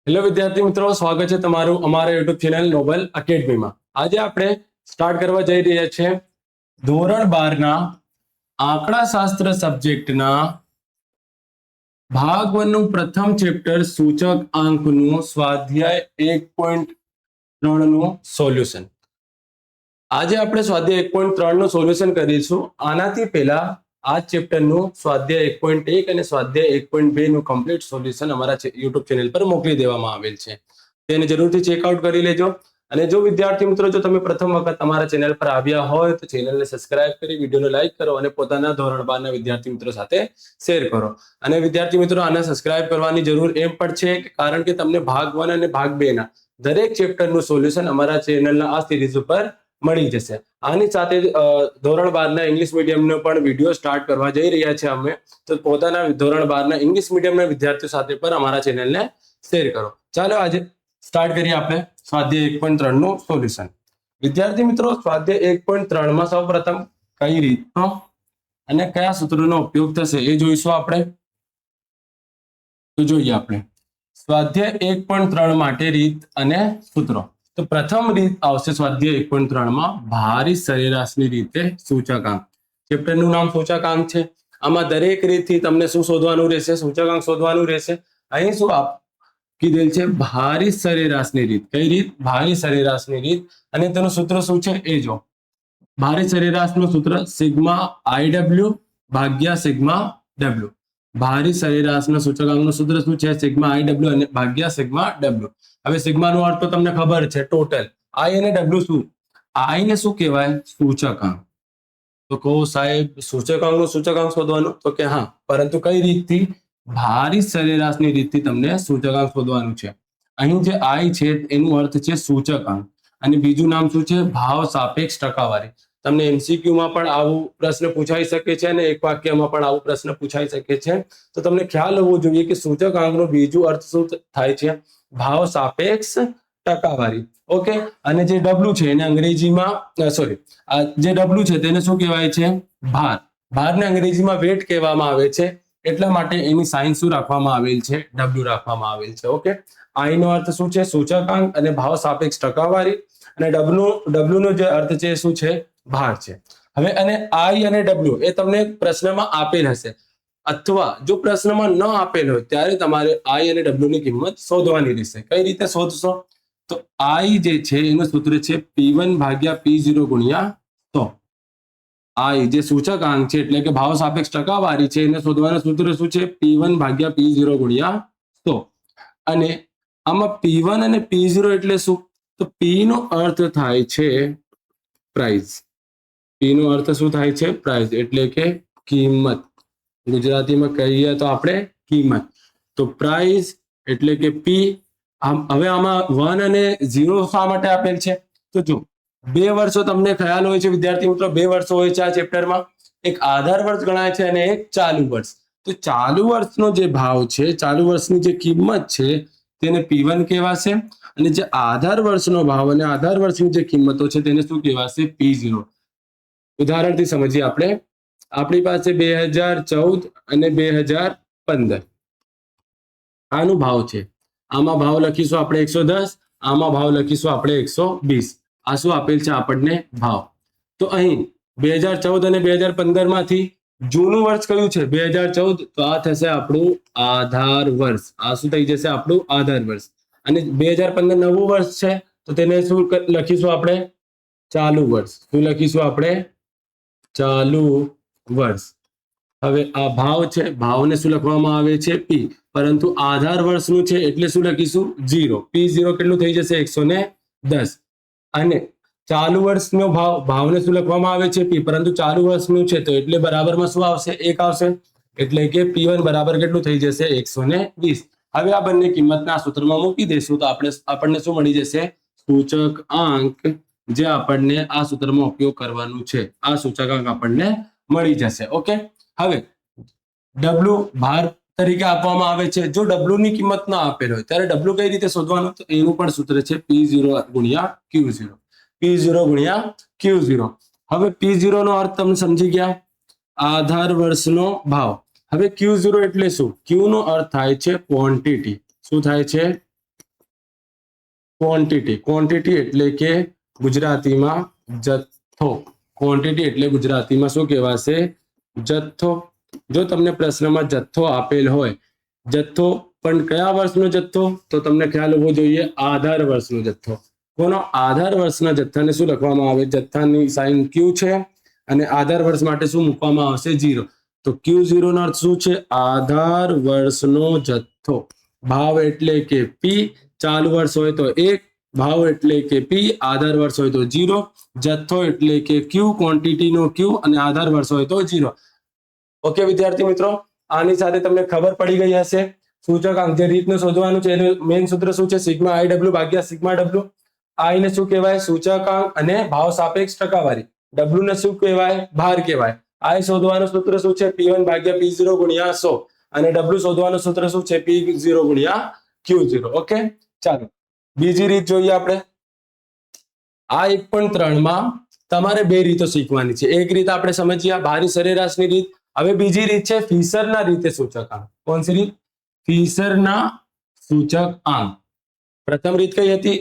Hello વિદ્યાર્થી મિત્રો, સ્વાગત છે તમારું અમારા યુટ્યુબ ચેનલ નોબલ એકેડમીમાં। આજે આપણે સ્ટાર્ટ કરવા જઈ રહ્યા છીએ ધોરણ 12 ના આંકડાશાસ્ત્ર સબ્જેક્ટના ભાગ 1 નું પ્રથમ ચેપ્ટર સૂચક આંકનું સ્વાધ્યાય 1.3 નું સોલ્યુશન। આજે આપણે સ્વાધ્યાય 1.3 નું સોલ્યુશન કરીશું। આનાથી પહેલા આ ચેપ્ટરનું સ્વાધ્યાય 1.1 અને સ્વાધ્યાય 1.2 નું કમ્પ્લીટ સોલ્યુશન અમારા યુટ્યુબ ચેનલ પર મોકલી દેવામાં આવેલ છે, તેને જરૂરથી ચેકઆઉટ કરી લેજો। અને જો વિદ્યાર્થી મિત્રો જો તમે પ્રથમ વખત અમારા ચેનલ પર આવ્યા હોય તો ચેનલને સબસ્ક્રાઇબ કરી વિડીયોને લાઈક કરો અને પોતાના ધોરણ 12 ના વિદ્યાર્થી મિત્રો સાથે શેર કરો। અને વિદ્યાર્થી મિત્રો આને સબસ્ક્રાઇબ કરવાની જરૂર એમ પણ છે કારણ કે તમને ભાગ 1 અને ભાગ 2 ના દરેક ચેપ્ટરનું સોલ્યુશન અમારા ચેનલના આ સિરીઝ ઉપર મળી જશે। આની સાથે ધોરણ 12 ના ઇંગ્લિશ મીડિયમનો પણ વિડીયો સ્ટાર્ટ કરવા જઈ રહ્યા છે અમે, તો પોતાના ધોરણ 12 ના ઇંગ્લિશ મીડિયમના વિદ્યાર્થીઓ સાથે પણ અમારા ચેનલને શેર કરો। ચાલો આજે સ્ટાર્ટ કરીએ આપણે સ્વાધ્યાય 1.3 નું સોલ્યુશન। વિદ્યાર્થી મિત્રો, સ્વાધ્યાય 1.3 માં સૌપ્રથમ કઈ રીતનો અને કયા સૂત્રોનો ઉપયોગ થશે એ જોઈશું આપણે। તો જોઈએ આપણે સ્વાધ્યાય 1.3 માટે રીત અને સૂત્રો। તો પ્રથમ રીત આવશે સ્વાધ્યાય 1.3 માં ભારિત સરેરાશની રીતે સૂચકાંક। ચેપ્ટરનું નામ સૂચકાંક છે। આમાં દરેક રીતથી તમને શું શોધવાનું રહેશે? સૂચકાંક શોધવાનું રહેશે। અહીં શું કીધેલ છે? ભારિત સરેરાશની રીત। કઈ રીત? ભારિત સરેરાશની રીત। અને તેનું સૂત્ર શું છે એ જો। ભારિત સરેરાશનું સૂત્ર સિગ્મા IW ભાગ્યા સિગ્મા W। ભારિત સરેરાશના સૂચકાંકનું સૂત્ર શું છે? સિગ્મા IW અને ભાગ્યા સિગ્મા W। હવે સિગ્માનો અર્થ તો તમને ખબર છે, ટોટલ। I અને W શું? I ને શું કહેવાય? સૂચકાંક। તો કહો સાહેબ સૂચકાંકનું સૂચકાંક શોધવાનું, તો કે હા, પરંતુ કઈ રીતથી? ભારિત સરેરાશની રીતથી તમને સૂચકાંક શોધવાનું છે। અહીં જે I છે એનું અર્થ છે સૂચકાંક અને બીજું નામ શું છે? ભાવ સાપેક્ષ ટકાવારી। તમને MCQ માં પણ આવો પ્રશ્ન પૂછાઈ શકે છે અને એક વાક્યમાં પણ આવો પ્રશ્ન પૂછાઈ શકે છે। તો તમને ખ્યાલ હોવો જોઈએ કે સૂચકાંકનો બીજું અર્થ શું થાય છે? ભાવ સાપેક્ષ ટકાવારી। ઓકે, અને જે W છે એને અંગ્રેજીમાં જે W છે તેને શું કહેવાય છે? ભાર। ભારને અંગ્રેજીમાં વેટ કહેવામાં આવે છે, એટલા માટે એની સાઇન શું રાખવામાં આવેલ છે? W રાખવામાં આવેલ છે। ઓકે, I નો અર્થ શું છે? સૂચકાંક અને ભાવ સાપેક્ષ ટકાવારી, અને W નો જે અર્થ છે શું છે? ભાર છે। હવે અને I અને W એ તમને પ્રશ્નમાં આપેલ હશે, અથવા જો પ્રશ્નમાં ન આપેલ હોય ત્યારે તમારે I અને W ની કિંમત શોધવાની રહેશે। કઈ રીતે શોધશો? તો I જે છે એનું સૂત્ર છે P1 ભાગ્યા P0 ગુણ્યા 100। I જે સૂચકાંક છે એટલે કે ભાવ સાપેક્ષ ટકાવારી છે એને શોધવાનું સૂત્ર શું છે? P1 ભાગ્યા P0 ગુણ્યા 100। અને આમાં P1 અને P0 એટલે શું? તો P નો અર્થ થાય છે પ્રાઇસ। P નો અર્થ શું થાય છે? પ્રાઇસ એટલે કે કિંમત। ગુજરાતીમાં કહીએ તો આપણે કિંમત। તો પ્રાઇસ એટલે કે P। હવે આમાં 1 અને 0 શા માટે આપેલ છે? તો જો 2 વર્ષો તમને ખ્યાલ હોય છે વિદ્યાર્થી મિત્રો, 2 વર્ષો હોય છે આ ચેપ્ટરમાં। એક આધાર વર્ષ ગણાય છે અને એક ચાલુ વર્ષ। તો ચાલુ વર્ષનો જે ભાવ છે, ચાલુ વર્ષની જે કિંમત છે તેને P1 કહેવાશે, અને જે આધાર વર્ષનો ભાવ અને આધાર વર્ષની જે કિંમતો છે તેને શું કહેવાશે? P0। ઉદાહરણથી સમજીએ આપણે। આપણી પાસે 2014 અને 2015 આનો ભાવ છે। આમાં ભાવ લખીશું આપણે 110, આમાં ભાવ લખીશું આપણે 120। આ શું આપેલ છે આપણને? ભાવ। તો અહીં 2014 અને 2015 માંથી જૂનું વર્ષ કયું છે? 2014। તો આ થશે આપણું આધાર વર્ષ। આ શું થઈ જશે? આપણું આધાર વર્ષ। અને 2015 નવું વર્ષ છે તો તેને શું લખીશું આપણે? ચાલુ વર્ષ। શું લખીશું આપણે? ચાલુ વર્ષ। હવે આ ભાવ છે, ભાવને શું લખવામાં આવે છે? P, પરંતુ આધાર વર્ષનું છે એટલે શું લખીશું? 0। P0 કેટલું થઈ જશે? 110। અને ચાલુ વર્ષનો ભાવને શું લખવામાં આવે છે? P, પરંતુ ચાલુ વર્ષનું છે તો એટલે બરાબરમાં શું આવશે? 1 આવશે। એટલે કે P1 બરાબર કેટલું થઈ જશે? 120। હવે આ બંને કિંમતના સૂત્રમાં મૂકી દઈશું તો આપણને શું મળી જશે? સૂચકાંક, જે આપણને આ સૂત્રમાં ઉપયોગ કરવાનું છે। આ સૂચકાંક આપણને મળી જશે। ઓકે, હવે W ભાર તરીકે આપવામાં આવે છે। જો W ની કિંમત ના આપેલ હોય ત્યારે W કઈ રીતે શોધવાનું? તો એનું પણ સૂત્ર છે P0 ગુણ્યા Q0। P0 ગુણ્યા Q0। હવે P0 નો અર્થ તમે સમજી ગયા? આધાર વર્ષનો ભાવ। હવે Q0 એટલે શું? Q નો અર્થ થાય છે ક્વોન્ટિટી। શું થાય છે? ક્વોન્ટિટી. ક્વોન્ટિટી એટલે કે ગુજરાતીમાં જથ્થો. ક્વોન્ટિટી એટલે ગુજરાતીમાં શું કહેવાશે? જથ્થો. જો તમને પ્રશ્નમાં જથ્થો આપેલ હોય, જથ્થો પણ કયા વર્ષનો જથ્થો, તો તમને ખ્યાલ હોવો જોઈએ આધાર વર્ષનો જથ્થો. કોનો? આધાર વર્ષના જથ્થાને શું લખવામાં આવે? જથ્થાની સાઇન ક્યુ છે અને આધાર વર્ષ માટે શું મૂકવામાં આવશે? 0. તો Q0 નો અર્થ શું છે? આધાર વર્ષનો જથ્થો. ભાવ એટલે કે P, ચાલુ વર્ષ હોય તો 1, ભાવ એટલે કે P, આધાર વર્ષ હોય તો 0, જથ્થો એટલે કે Q, ક્વોન્ટિટીનો Q અને આધાર વર્ષ હોય તો 0. ઓકે વિદ્યાર્થી મિત્રો, આની સાથે તમને ખબર પડી ગઈ હશે. સૂચકાંક જે રીતનું શોધવાનું છે એનું મેઇન સૂત્ર શું છે? સિગ્મા IW ભાગ્યા સિગ્મા W. I ને શું કહેવાય? સૂચકાંક અને ભાવ સાપેક્ષ ટકાવારી. W ને શું કહેવાય? ભાર કહેવાય. I શોધવાનું સૂત્ર શું છે? P1 ભાગ્યા P0 ગુણ્યા 100 અને W શોધવાનું સૂત્ર શું છે? P0 ગુણ્યા Q0. ઓકે, ચાલો બીજી રીત જોઈએ આપણે. આ 1.3 માં તમારે બે રીતો શીખવાની છે. એક રીત આપણે સમજ્યા ભારી સરેરાશની રીત. હવે બીજી રીત છે ફિશરના રીતે સૂચકાંક. કોણસી રીત? ફિશરના સૂચકાંક. પ્રથમ રીત કઈ હતી?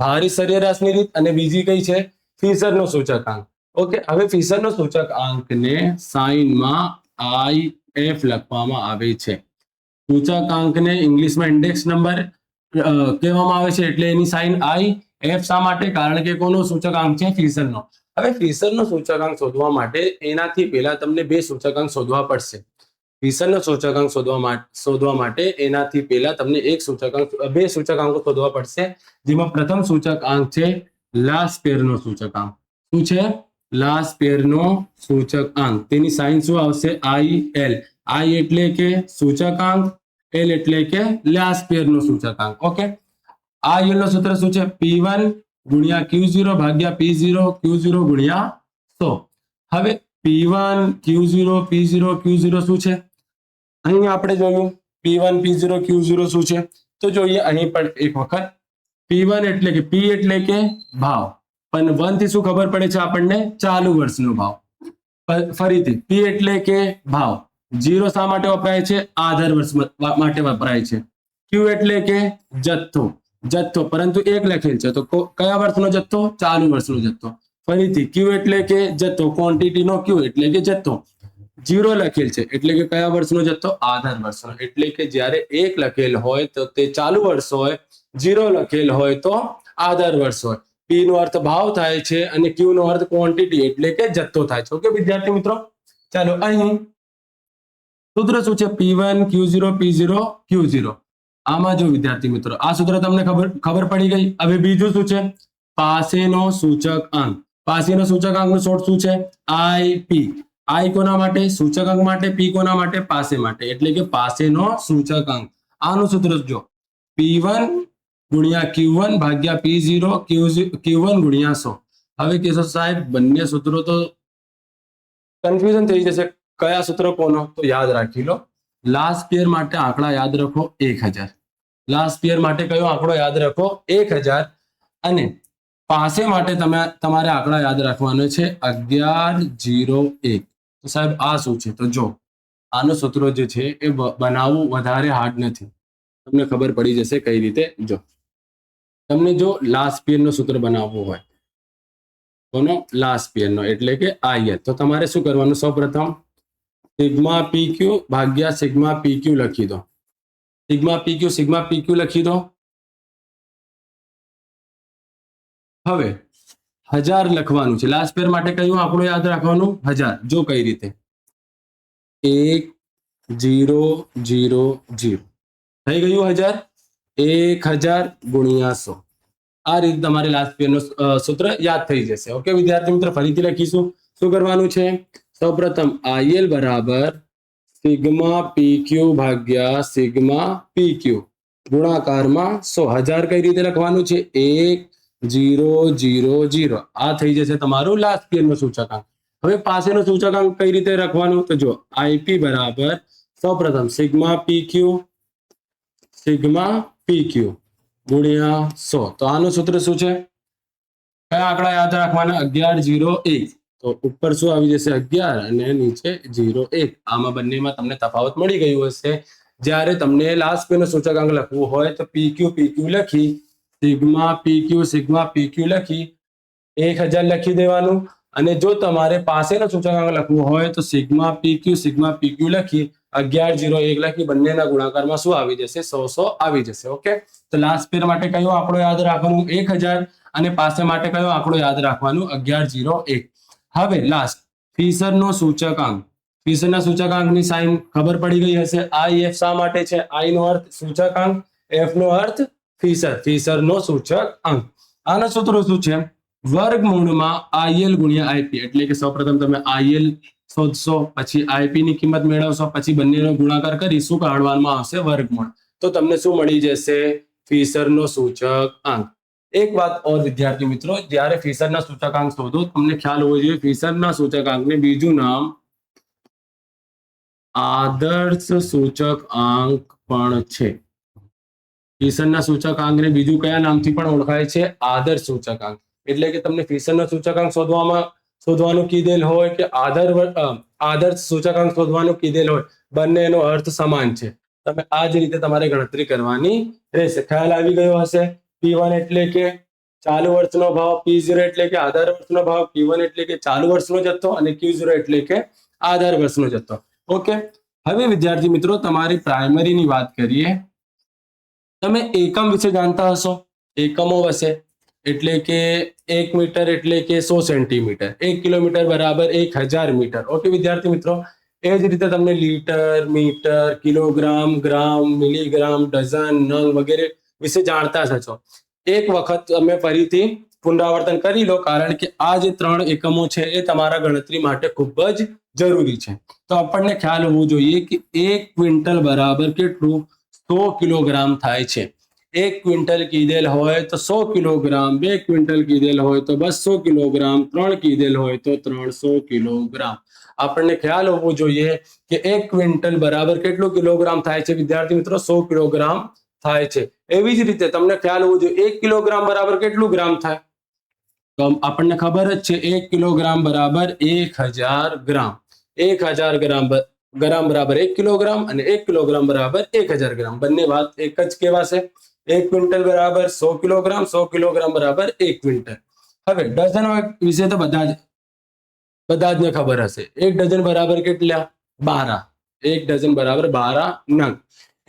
ભારી સરેરાશની રીત અને બીજી કઈ છે? ફિશરનો સૂચકાંક. ઓકે, હવે ફિશરનો સૂચકાંકને સાઇનમાં IF લખવામાં આવે છે. સૂચકાંકને ઇંગ્લિશમાં ઇન્ડેક્સ નંબર કહેવામાં આવે છે, એટલે એની સાઇન IF. શા માટે? કારણ કે કોનો સૂચકાંક છે? ફિશરનો. હવે ફિશરનો સૂચકાંક શોધવા માટે એનાથી પહેલા તમને બે સૂચકાંક શોધવા પડશે. ફિશરનો સૂચકાંક શોધવા માટે એનાથી પહેલા તમને બે સૂચકાંકો શોધવા પડશે, જેમાં પ્રથમ સૂચકાંક છે લાસ્પેરનો સૂચકાંક. શું છે? લાસ્પેરનો સૂચકાંક. તેની સાઇન શું આવશે? IL. I એટલે કે સૂચકાંક, L એટલે કે લાસ્પેરનો સૂચકાંક. ઓકે, IL નો સૂત્ર શું છે? P1 ગુણ્યા Q0 ભાગ્યા P0 Q0 ગુણ્યા 100. હવે P1 Q0 P0 Q0 શું છે? અહીં આપણે જોયું P1 P0 Q0 શું છે, તો જોઈએ અહીં પણ એક વખત. P1 એટલે કે P એટલે કે ભાવ, પણ 1 થી શું ખબર પડે છે આપણને? ચાલુ વર્ષનો ભાવ. ફરીથી P એટલે કે ભાવ. 0 શા માટે વપરાય છે? આધાર વર્ષ માટે વપરાય છે. Q એટલે કે જથ્થો. પરંતુ એક લખેલ છે, તો કયા વર્ષનો જથ્થો? ચાલુ વર્ષનો જથ્થો. ફરીથી Q એટલે કે જથ્થો, ક્વોન્ટિટીનો Q એટલે કે જથ્થો. 0 લખેલ છે એટલે કે કયા વર્ષનો જથ્થો? આધાર વર્ષનો. એટલે કે જ્યારે 1 લખેલ હોય તો તે ચાલુ વર્ષ હોય, 0 લખેલ હોય તો આધાર વર્ષ હોય. P નો અર્થ ભાવ થાય છે અને Q નો અર્થ ક્વોન્ટિટી એટલે કે જથ્થો થાય છે. ઓકે વિદ્યાર્થી મિત્રો, ચાલો અહીં સૂત્ર શું છે? P1 Q0 P0 Q0. આમાં જો વિદ્યાર્થી મિત્રો આ સૂત્ર તમને ખબર પડી ગઈ. હવે બીજું શું છે? પાસેનો સૂચકાંક. પાસેનો સૂચકાંકનો શોર્ટ શું છે? IP. I કોના માટે? સૂચકાંક માટે. P કોના માટે? પાસે માટે. એટલે કે પાસેનો સૂચકાંક. આનું સૂત્ર જો P1 ગુણ્યા Q1 ભાગ્યા P0 Q1 ગુણ્યા 100. હવે કેશવ સાહેબ બંને સૂત્રો તો કન્ફ્યુઝન થઈ જશે, કયા સૂત્ર કોનો? તો યાદ રાખી લો. લાસ્ટ પિયર માટે આંકડા યાદ રાખો 1000. લાસ્ટ પિયર માટે કયો આંકડો યાદ રાખો? 1000. અને પાસે માટે તમારે આંકડા યાદ રાખવાનો છે 1101. તો સાહેબ આ શું છે? તો જો આનું સૂત્ર જે છે એ બનાવવું વધારે હાર્ડ નથી, તમને ખબર પડી જશે કઈ રીતે. જો તમને જો લાસ્ટ પિયર નો સૂત્ર બનાવવું હોય, કોનો? લાસ્ટ પિયર નો, એટલે કે IL, તો તમારે શું કરવાનું? સૌપ્રથમ સિગ્મા PQ ભાગ્યા સિગ્મા PQ લખી દો. સિગ્મા PQ લખી દો. હવે 1000 લખવાનું છે. લાસ્ટ પેર માટે કયું આંકડો યાદ રાખવાનું? 1000. જો કઈ રીતે? 1000 થઈ ગયું 1000. 1000 ગુણ્યા 100. આ રીતે તમારે લાસ્ટ પેર નું સૂત્ર યાદ થઈ જશે. ઓકે વિદ્યાર્થી મિત્રો, ફરીથી લખીશું. શું કરવાનું છે? સૌપ્રથમ IL બરાબર સિગ્મા PQ ભાગ્યા સિગ્મા PQ ગુણાકારમાં 100. 1000 કઈ રીતે લખવાનું છે? 1000. આ થઈ જશે તમારું લાસ્ટ પિયર નું સૂચકાંક. હવે પાસેનો સૂચકાંક કઈ રીતે લખવાનું? તો જો IP બરાબર સૌપ્રથમ સિગ્મા PQ ગુણ્યા 100. તો આનું સૂત્ર શું છે? કયા આંકડા યાદ રાખવાના? 1101. તો ઉપર શું આવી જશે? 11 અને નીચે 01. આમાં બંનેમાં તમને તફાવત મળી ગયું હશે. જ્યારે તમને લાસ્ટ પી નો સૂચકાંક લખવું હોય તો PQ લખી સિગ્મા PQ લખી 1000 લખી દેવાનું. અને જો તમારે પાસેનો સૂચકાંક લખવું હોય તો સિગ્મા PQ લખી 1101 લખી બંનેના ગુણાકારમાં શું આવી જશે? 100 આવી જશે. ઓકે, તો લાસ્ટ પેર માટે કયો આંકડો યાદ રાખવાનું? 1000 અને પાસે માટે કયો આંકડો યાદ રાખવાનું? 1101. હવે લાસ્ટ ફિશરનો સૂચકાંક. ફિશરના સૂચકાંકની સાઇન ખબર પડી ગઈ હશે. IF શા માટે છે? I નો અર્થ સૂચકાંક, F નો અર્થ ફિશરનો સૂચકાંક. આના સૂત્રો શું છે? વર્ગમૂળમાં IL ગુણ્યા IP. એટલે કે સૌપ્રથમ તમે IL શોધશો, પછી IP ની કિંમત મેળવશો, પછી બંનેનો ગુણાકાર કરી શું કાઢવામાં આવશે? વર્ગમૂળ. તો તમને શું મળી જશે? ફિશરનો સૂચકાંક. એક વાત ઓર વિદ્યાર્થી મિત્રો, જ્યારે ફિશરના સૂચકાંક શોધો તમને ખ્યાલ હોવો જોઈએ ફિશરના સૂચકાંકને બીજું નામ આદર્શ સૂચકાંક પણ છે. ફિશરના સૂચકાંકને બીજું કયા નામથી પણ ઓળખાય છે? આદર્શ સૂચકાંક. એટલે કે તમને ફિશરનો સૂચકાંક શોધવાનું કીધેલ હોય કે આદર્શ સૂચકાંક શોધવાનું કીધેલ હોય, બંનેનો અર્થ સમાન છે. તમે આ જ રીતે તમારે ગણતરી કરવાની રહેશે. ખ્યાલ આવી ગયો હશે? P1 એટલે કે ચાલુ વર્ષનો ભાવ, P0 એટલે કે આધાર વર્ષનો ભાવ, Q1 એટલે કે ચાલુ વર્ષનો જથ્થો અને Q0 એટલે કે આધાર વર્ષનો જથ્થો. ઓકે, હવે વિદ્યાર્થી મિત્રો તમારી પ્રાઇમરીની વાત કરીએ. તમે એકમ વિશે જાણતા હશો, એકમો હશે. એટલે કે 1 મીટર એટલે કે 100 સેન્ટીમીટર, 1 કિલોમીટર બરાબર 1000 મીટર. ઓકે વિદ્યાર્થી મિત્રો, એ જ રીતે તમને લીટર, મીટર, કિલોગ્રામ, ગ્રામ, મિલીગ્રામ, ડઝન, નંગ વગેરે વિશે જાણતા જ હશો. એક વખત તમે ફરીથી પુનરાવર્તન કરી લો, કારણ કે આ જે 3 એકમો છે એ તમારા ગણતરી માટે ખૂબ જ જરૂરી છે. તો આપણને ખ્યાલ હોવો જોઈએ કે 1 ક્વિન્ટલ બરાબર કેટલું? 100 કિલોગ્રામ થાય છે. 1 ક્વિન્ટલ કીધેલ હોય તો 100 કિલોગ્રામ, 2 ક્વિન્ટલ કીધેલ હોય તો 200 કિલોગ્રામ, 3 કીધેલ હોય તો 300 કિલોગ્રામ. આપણને ખ્યાલ હોવો જોઈએ કે 1 ક્વિન્ટલ બરાબર કેટલું કિલોગ્રામ થાય છે? વિદ્યાર્થી મિત્રો 100 કિલોગ્રામ થાય છે. એવી જ રીતે તમને ખ્યાલ હોવો જોઈએ 1 કિલોગ્રામ બરાબર કેટલું ગ્રામ થાય? તો આપણને ખબર જ છે 1 કિલોગ્રામ બરાબર 1000 ગ્રામ. 1000 ગ્રામ બરાબર 1 કિલોગ્રામ અને 1 કિલોગ્રામ બરાબર 1000 ગ્રામ. બંને વાત એક જ કહેવાશે. 1 ક્વિન્ટલ બરાબર 100 કિલોગ્રામ, 100 કિલોગ્રામ બરાબર 1 ક્વિન્ટલ. હવે ડઝન વિશે તો બધા જ ખબર હશે. 1 ડઝન બરાબર કેટલા? 12. 1 ડઝન બરાબર 12 નંગ.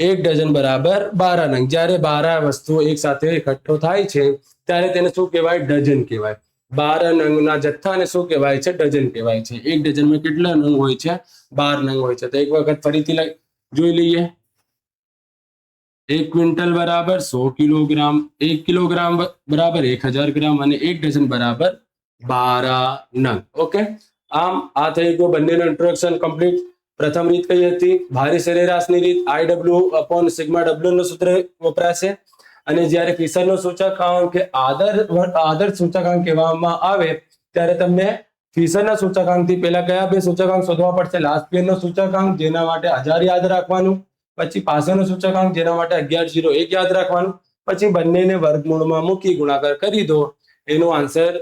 1 ડઝન બરાબર 12 નંગ. જ્યારે 12 વસ્તુઓ એક સાથે એકઠો થાય છે ત્યારે તેને શું કહેવાય? ડઝન કહેવાય. 12 નંગના જથ્થાને શું કહેવાય છે? ડઝન કહેવાય છે. 1 ડઝનમાં કેટલા નંગ હોય છે? 12 નંગ હોય છે. તો એક વખત ફરીથી જોઈ લઈએ. 1 ક્વિન્ટલ બરાબર 100 કિલોગ્રામ, 1 કિલોગ્રામ બરાબર 1000 ગ્રામ અને 1 ડઝન બરાબર 12 નંગ. ઓકે, આમ આ થઈ ગયો બંનેનો ઇન્ટ્રોડક્શન કમ્પ્લીટ. પ્રથમ રીત કઈ હતી? ભારે સરેરાશની રીત. IW/σW નું સૂત્ર વપરાશે. અને જ્યારે ફિશરનો સૂચકાંક કે આદર્શ સૂચકાંક કહેવામાં આવે ત્યારે તમને ફિશરના સૂચકાંકથી પહેલા કયા બે સૂચકાંક શોધવા પડશે? લાસ્ટ પિયરનો સૂચકાંક, જેના માટે 1000 યાદ રાખવાનું. પછી પાસેનો સૂચકાંક, જેના માટે 1101 યાદ રાખવાનું. પછી બંનેને વર્ગમૂળમાં મૂકી ગુણાકાર કરી દો. એનો આન્સર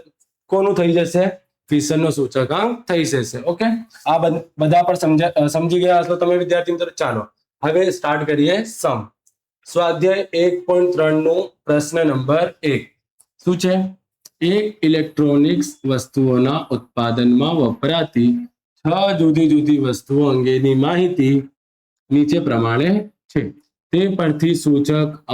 કોનું થઈ જશે? ફિશરનો સૂચકાંક થઈ જશે. ઓકે, આ બધા પર સમજી ગયા હશો તમે વિદ્યાર્થી મિત્રો. ચાલો હવે સ્ટાર્ટ કરીએ સમ. સ્વાધ્યાય 1.3 નો પ્રશ્ન નંબર 1 શું છે? એક ઇલેક્ટ્રોનિક્સ વસ્તુઓના ઉત્પાદનમાં વપરાતી 6 જુદી જુદી વસ્તુઓ અંગેની માહિતી નીચે પ્રમાણે છે. તે પરથી સૂચક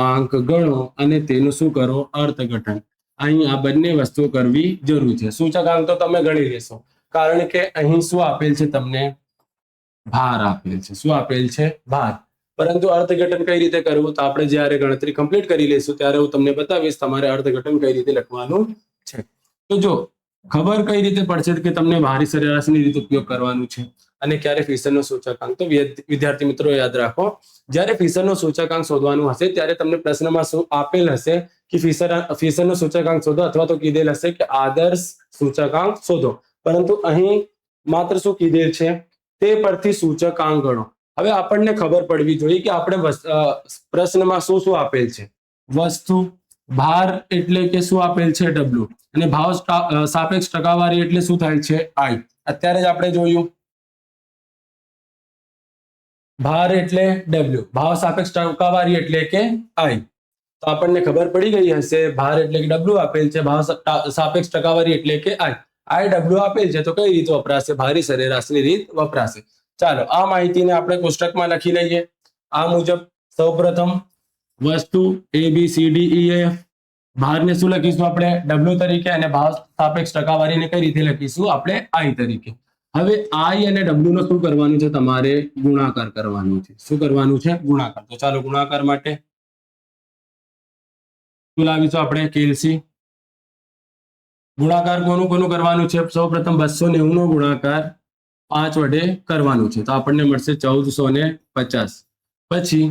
આંક ગણો અને તેનું શું કરો? અર્થઘટન. અહીં આ બંને વસ્તુઓ કરવી જરૂરી છે. સૂચકાંક તો તમે ગણી લેશો, કારણ કે અહીં શું આપેલ છે? તમને ભાર આપેલ છે. શું આપેલ છે? ભાર. પરંતુ અર્થઘટન કઈ રીતે કરવું તો આપણે જ્યારે ગણતરી કમ્પ્લીટ કરી લઈશું ત્યારે હું તમને બતાવીશ તમારે અર્થઘટન કઈ રીતે લખવાનું છે. તો જો ખબર કઈ રીતે પડશે કે તમને ભારે સરેરાશની રીતે ઉપયોગ કરવાનું છે અને ક્યારે ફિશરનો સૂચકાંક? તો વિદ્યાર્થી મિત્રો યાદ રાખો, જ્યારે ફિશરનો સૂચકાંક શોધવાનું હશે ત્યારે તમને પ્રશ્નમાં શું આપેલ હશે કે ફિશરનો સૂચકાંક શોધો, અથવા તો કીધેલ હશે કે આદર્શ સૂચકાંક શોધો. પરંતુ અહીં માત્ર શું કીધેલ છે? તે પરથી સૂચકાંક ગણો. હવે આપણને ખબર પડવી જોઈએ કે આપણે પ્રશ્નમાં શું શું આપેલ છે? વસ્તુ, ભાર એટલે કે શું આપેલ છે? W, અને ભાવ સાપેક્ષ ટકાવારી એટલે શું થાય છે? I. અત્યારે જ આપણે જોયું ભાર એટલે ડબલ્યુ, ભાવ સાપેક્ષ ટકાવારી એટલે કે આઈ. તો આપણને ખબર પડી ગઈ હશે ભાર એટલે કે ડબલ્યુ આપેલ છે, ભાવ સાપેક્ષ ટકાવારી એટલે કે આઈ. આઈ ડબલ્યુ આપેલ છે તો કઈ રીત વપરાશે? ભારી સરેરાશની રીત વપરાશે. ચાલો આ માહિતીને આપણે કોષ્ટકમાં લખી લઈએ આ મુજબ. સૌપ્રથમ વસ્તુ A B C D E F, ભારને શું લખીશું આપણે? ડબલ્યુ તરીકે, અને ભાવ સાપેક્ષ ટકાવારીને કઈ રીતે લખીશું આપણે? આઈ તરીકે. હવે આઈ અને ડબલ્યુ નો શું કરવાનું છે? તમારે ગુણાકાર કરવાનું છે. શું કરવાનું છે? ગુણાકાર. તો ચાલો ગુણાકાર માટે શું લાવીશું આપણે? કેલસી. ગુણાકાર કોનું કોનું કરવાનું છે? સૌપ્રથમ 290 નો ગુણાકાર 5 વડે કરવાનું છે, તો આપણને મળશે 1450. પછી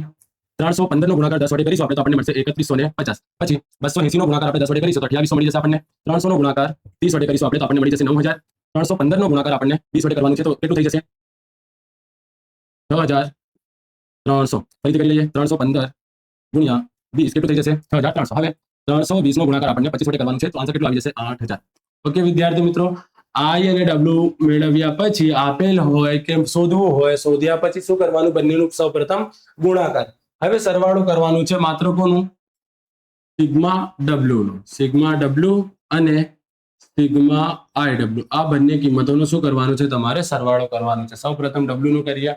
315 નો ગુણાકાર 10 વડે કરીશું આપણે, તો આપણને મળશે 3150. પછી 280 નો ગુણાકાર આપણે 10 વડે કરીશું તો 2800 મળી જશે આપણને. 300 નો ગુણાકાર 30 વડે કરીશું આપણે, તો આપણને મળી જશે 9000. 315 નો ગુણાકાર આપણને 20 વડે કરવાનું છે, તો કેટલું થઈ જશે? 6300. ફરીથી કરી લઈએ. 315 ગુણ્યા 20 કેટલું થઈ જશે? 6300. હવે 320 નો ગુણાકાર આપણને 25 વડે કરવાનું છે, તો આન્સર કેટલો આવી જશે? 8000. ઓકે વિદ્યાર્થી મિત્રો, આઈ અને ડબલ્યુ મેળવ્યા પછી આપેલ હોય કે શોધવું હોય, શોધ્યા પછી શું કરવાનું? બંનેનું સૌપ્રથમ ગુણાકાર. હવે સરવાળો કરવાનું છે માત્ર કોનું? સિગ્મા ડબલ્યુ નો. સિગ્મા ડબલ્યુ અને સિગ્મા આઈ ડબલ્યુ, આ બંને કિંમતોનો શું કરવાનું છે? તમારે સરવાળો કરવાનો છે. સૌપ્રથમ ડબલ્યુ નું કરીએ.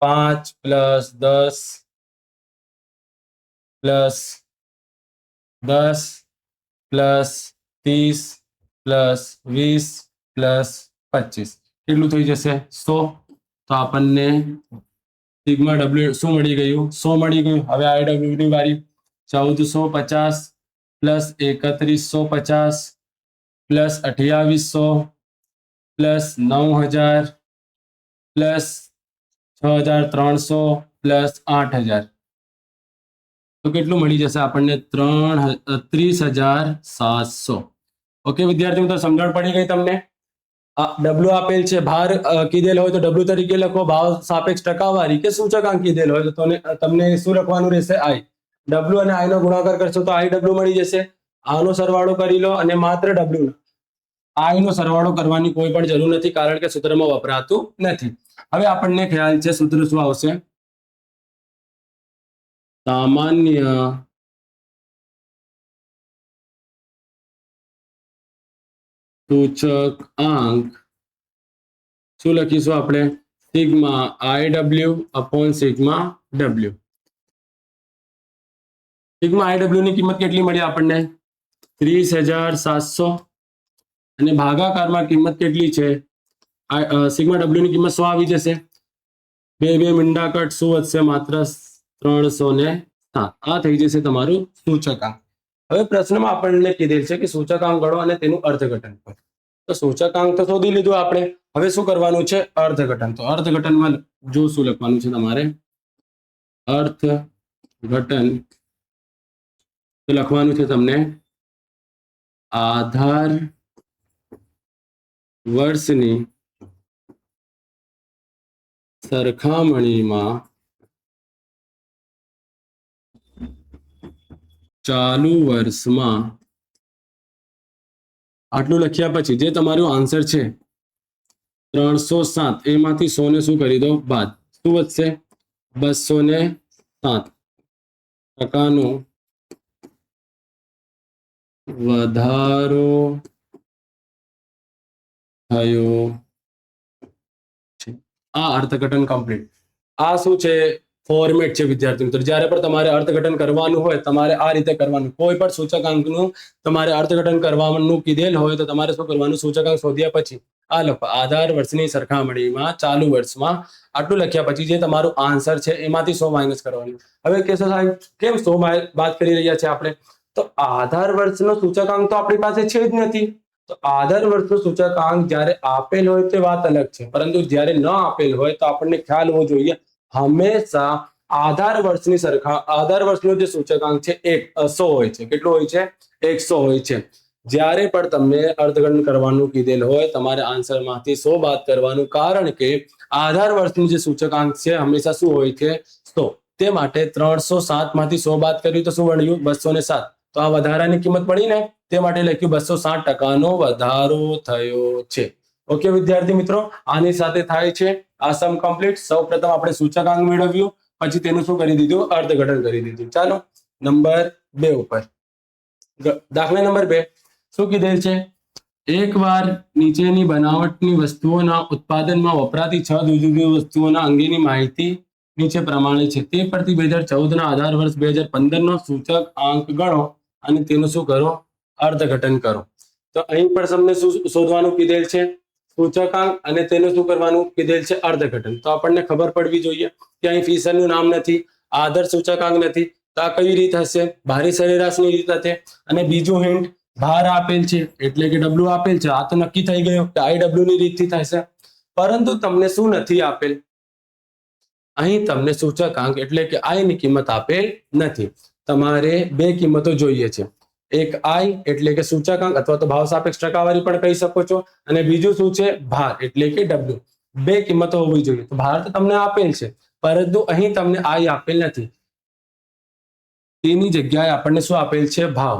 5 + 10 + 10 + 30 + 20 + 25 કેટલું થઈ જશે? 100. તો આપણને સિગ્મા ડબલ્યુ શું મળી ગયું? 100 મળી ગયું. હવે આઈ ડબલ્યુ ની વારી. 1450 + 3150 + 2800 + 9000 + 6300 + 8000, તો કેટલું મળી જશે આપણને? 30700. ઓકે વિદ્યાર્થી મિત્રો, સમજણ પડી ગઈ તમને? ડબલ્યુ આપેલ છે, ભાર કીધેલ હોય તો ડબલ્યુ તરીકે લખો, ભાવ સાપેક્ષ ટકાવારી કે સૂચકાંક કીધેલ હોય તો તમને શું લખવાનું રહેશે? આઈ. ડબલ્યુ અને આઈ નો ગુણાકાર કરશો તો આઈ ડબલ્યુ મળી જશે. આનો સરવાળો કરી લો અને માત્ર ડબલ્યુ. આઈ નો સરવાળો કરવાની કોઈ પણ જરૂર નથી, કારણ કે સૂત્રમાં વપરાતું નથી. હવે આપણને ખ્યાલ છે સૂત્ર શું આવશે? સામાન્ય સૂચકાંક શું લખીશું આપણે? સિગ્મા આઈ W upon sigma W. Sigma આઈ ડબલ્યુ ની કિંમત કેટલી મળી આપણને? 30700. અને ભાગાકારમાં કિંમત કેટલી છે? સિગ્મા ડબલ્યુ ની કિંમત 100 આવી જશે. બે મીંડા કટ શું વધશે? માત્ર 307. આ થઈ જશે તમારું સૂચકાંક. હવે પ્રશ્નમાં આપણને કીધેલ છે કે સૂચકાંક ગણો અને તેનું અર્થઘટન કરો. તો સૂચકાંક તો શોધી લીધું આપણે. હવે શું કરવાનું છે? અર્થઘટન. તો અર્થઘટનમાં જો શું લખવાનું છે તમારે? અર્થઘટન તો લખવાનું છે તમને આધાર વર્ષની સરખામણીમાં ચાલુ વર્ષમાં, આટલું લખ્યા પછી જે તમારું આન્સર છે 307, એમાંથી 100 ને શું કરી દો? બાદ. શું વધશે? 207 ટકાનો વધારો થયો છે. આ અર્થઘટન કમ્પ્લીટ. આ શું છે? ફોર્મેટ છે વિદ્યાર્થી મિત્રો. જ્યારે પણ તમારે અર્થઘટન કરવાનું હોય તમારે આ રીતે કરવાનું. કોઈ પણ સૂચકાંકનું તમારે અર્થઘટન કરવાનું કીધેલ હોય તો તમારે શું કરવાનું? સૂચકાંક શોધ્યા પછી આ લખો, આધાર વર્ષની સરખામણીમાં ચાલુ વર્ષમાં. આટલું લખ્યા પછી જે તમારું આન્સર છે એમાંથી 100 માઇનસ કરવાનું. હવે કેશો સાહેબ કેમ 100 બાદ કરી રહ્યા છે આપણે? તો આધાર વર્ષનો સૂચકાંક તો આપણી પાસે છે જ નથી. તો આધાર વર્ષનો સૂચકાંક જ્યારે આપેલ હોય તે વાત અલગ છે, પરંતુ જ્યારે ન આપેલ હોય તો આપણને ખ્યાલ હોવો જોઈએ હંમેશા આધાર વર્ષનો જે સૂચકાંક છે 100 હોય છે. કેટલું હોય છે? 100 હોય છે. જ્યારે પણ તમને અર્થઘટન કરવાનું કીધેલ હોય તમારે આન્સરમાંથી 100 બાદ કરવાનું, કારણ કે આધાર વર્ષનું જે સૂચકાંક છે હંમેશા શું હોય છે? 100. તે માટે 307 માંથી 100 બાદ કર્યું તો શું બન્યું? 207. તો આ વધારાની કિંમત મળી ને, તે માટે લખ્યું 260 ટકાનો વધારો થયો છે. ઓકે વિદ્યાર્થી મિત્રો, આની સાથે થાય છે આ સમ કમ્પ્લીટ. સૌ પ્રથમ આપણે સૂચકાંક મેળવ્યું, પછી તેનું શું કરી દીધું, અર્થઘટન કરી દીધું. ચાલો નંબર 2 ઉપર. દાખલા નંબર 2 શું કીધેલ છે? એકવાર નીચેની બનાવટની વસ્તુઓના ઉત્પાદનમાં વપરાતી 6 જુદી જુદી વસ્તુઓના અંગેની માહિતી નીચે પ્રમાણે છે. તે પરથી 2014 ના આધાર વર્ષ 2015 નો સૂચક આંક ગણો અને તેનું શું કરો, અર્થઘટન કરો. તો અહીં પણ તમને શું શોધવાનું કીધેલ છે? સૂચકાંક અને તેનું શું કરવાનું કીધેલ છે, અર્થઘટન. તો આપણને ખબર પડવી જોઈએ કે અહીં ફીસરનું નામ નથી, આદર્શ સૂચકાંક નથી, તો આ કઈ રીત હશે? ભારી સરેરાશની રીત હશે. અને બીજું હિન્ટ, ભાર આપેલ છે એટલે કે ડબલ્યુ આપેલ છે. આ તો નક્કી થઈ ગયું કે IW ની રીતથી થશે. પરંતુ તમને શું નથી આપેલ? અહીં તમને સૂચકાંક એટલે કે I ની કિંમત આપેલ નથી. તમારે બે કિંમતો જોઈએ છે. એક I એટલે કે સૂચકાંક અથવા તો ભાવ સાપેક્ષ ટકાવારી પણ કહી શકો છો, અને બીજું શું છે, ભાર એટલે કે W. બે કિંમતો હોવી જોઈએ. તો ભાર તો તમને આપેલ છે, પરંતુ અહીં તમને I આપેલ નથી. તેની જગ્યાએ આપણને શું આપેલ છે? ભાવ.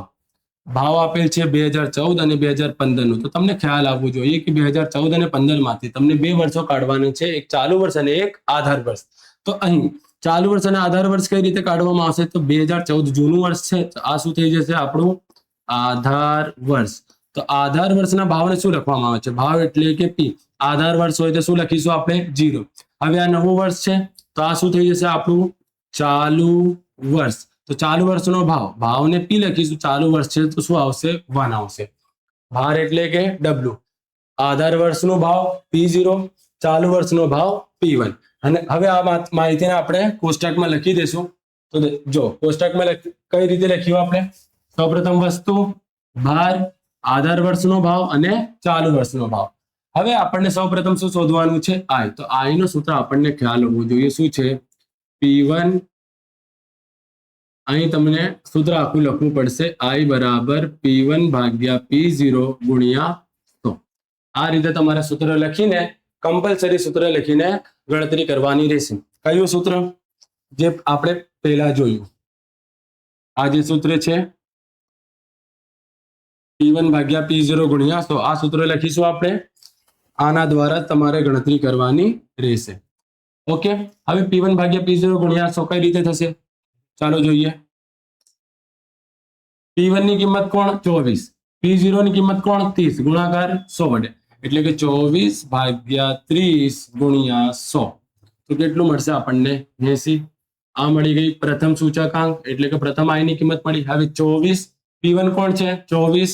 ભાવ આપેલ છે 2014 અને 2015 નું. તો તમને ખ્યાલ આવવો જોઈએ કે 2014 અને 15 માંથી તમને 2 વર્ષો કાઢવાના છે, એક ચાલુ વર્ષ અને એક આધાર વર્ષ. તો અહીં ચાલુ વર્ષ અને આધાર વર્ષ કઈ રીતે કાઢવામાં આવશે? તો 2014 જૂનું વર્ષ છે, તો આ શું થઈ જશે આપણું આધાર વર્ષ. તો આધાર વર્ષના ભાવને શું લખવામાં આવે છે? ભાવ એટલે કે P. આધાર વર્ષ હોય તો શું લખીશું આપણે? 0. હવે આ નવું વર્ષ છે, તો આ શું થઈ જશે આપણું ચાલુ વર્ષ. તો ચાલુ વર્ષનો ભાવ, ભાવને P લખીશું, ચાલુ વર્ષ છે તો શું આવશે? 1 આવશે. ભાર એટલે કે W. આધાર વર્ષનો ભાવ P0, ચાલુ વર્ષનો ભાવ P1. અને હવે આ માહિતીને આપણે કોષ્ટકમાં લખી દેશું. તો જો કોષ્ટકમાં કઈ રીતે લખ્યું આપણે? સૌપ્રથમ વસ્તુ, ભાર, આધાર વર્ષનો ભાવ અને ચાલુ વર્ષનો ભાવ. હવે આપણને સૌપ્રથમ શું શોધવાનું છે? I. તો I નું સૂત્ર આપણને ખ્યાલ હોવું જોઈએ. શું છે? P1. અહીં તમને સૂત્ર આખું લખવું પડશે. I બરાબર P1 ભાગ્યા P0 ગુણ્યા 100. આ રીતે તમારે સૂત્ર લખીને, કમ્પલસરી સૂત્ર લખીને ગણતરી કરવાની રહેશે. કયું સૂત્ર? જે આપણે પહેલા જોયું. આ જે સૂત્ર છે P1 ભાગ્યા P0 ગુણ્યા 100, આ સૂત્ર લખીશું આપણે. આના દ્વારા તમારે ગણતરી કરવાની રહેશે. ઓકે. હવે P1 ભાગ્યા P0 ગુણ્યા 100 કઈ રીતે થશે? ચાલો જોઈએ. P1 ની કિંમત કોણ? 24. P0 ની કિંમત કોણ? 30. ગુણાકાર 100 વડે, એટલે કે 24 ભાગ્યા 30 ગુણ્યા 100. તો કેટલું મળશે આપણને? 80. આ મળી ગઈ પ્રથમ સૂચકાંક એટલે કે પ્રથમ I ની કિંમત મળી. હવે 24, P1 કોણ છે? 24,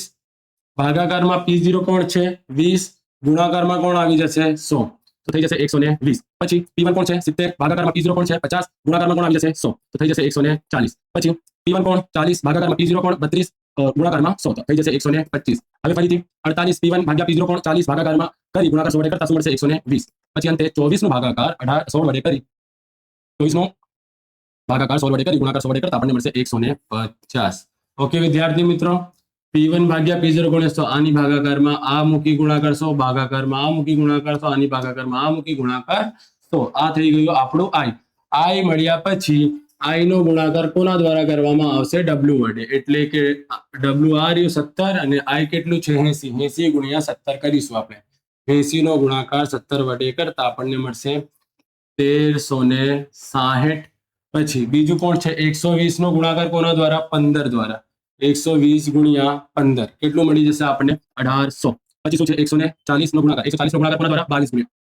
ભાગાકારમાં P0 કોણ છે? 20, ગુણાકારમાં કોણ આવી જશે? 100. તો થઈ જશે 120. પછી P1 કોણ છે? 70, ભાગાકારમાં P0 કોણ છે? 50, ગુણાકારમાં કોણ આવી જશે? 100. તો થઈ જશે 140. પછી P1 કોણ? 40, ભાગાકારમાં P0 કોણ? 32, ગુણાકારમાં 100. તો થઈ જશે 125. હવે ફરીથી 48 P1 ભાગ્યા P0 કોણ? 40, ભાગાકારમાં કરી ગુણાકાર 100 વડે કરતા શું મળશે? 120. પછી અંતે 24 નો ભાગાકાર 16 વડે કરી, 24 નો ભાગાકાર 16 વડે કરી ગુણાકાર 100 વડે કરતા આપણને મળશે 150. ઓકે વિદ્યાર્થી મિત્રો, P1 ભાગ્યા P0 ગુણ્યા 100, આની ભાગાકારમાં આ મૂકી ગુણાકાર 100, ભાગાકારમાં આ મૂકી ગુણાકાર 100, આની ભાગાકારમાં આ મૂકી ગુણાકાર 100. આ થઈ ગયું આપણું I. I મળ્યા પછી I નો ગુણાકાર કોના દ્વારા કરવામાં આવશે? W વડે. એટલે કે W આ રહ્યું 17 અને I કેટલું છે? 80. 80 ગુણ્યા 17 કરીશું આપણે. 80 નો ગુણાકાર 17 વડે કરતા આપણને મળશે 1360. પછી બીજું કોણ છે? 120 નો ગુણાકાર કોના દ્વારા? 15 દ્વારા. 120 ગુણ્યા 15 કેટલું મળી જશે આપણને? 1800. પછી શું છે? 140 નો ગુણાકાર. 140 નો ગુણાકાર કોના દ્વારા?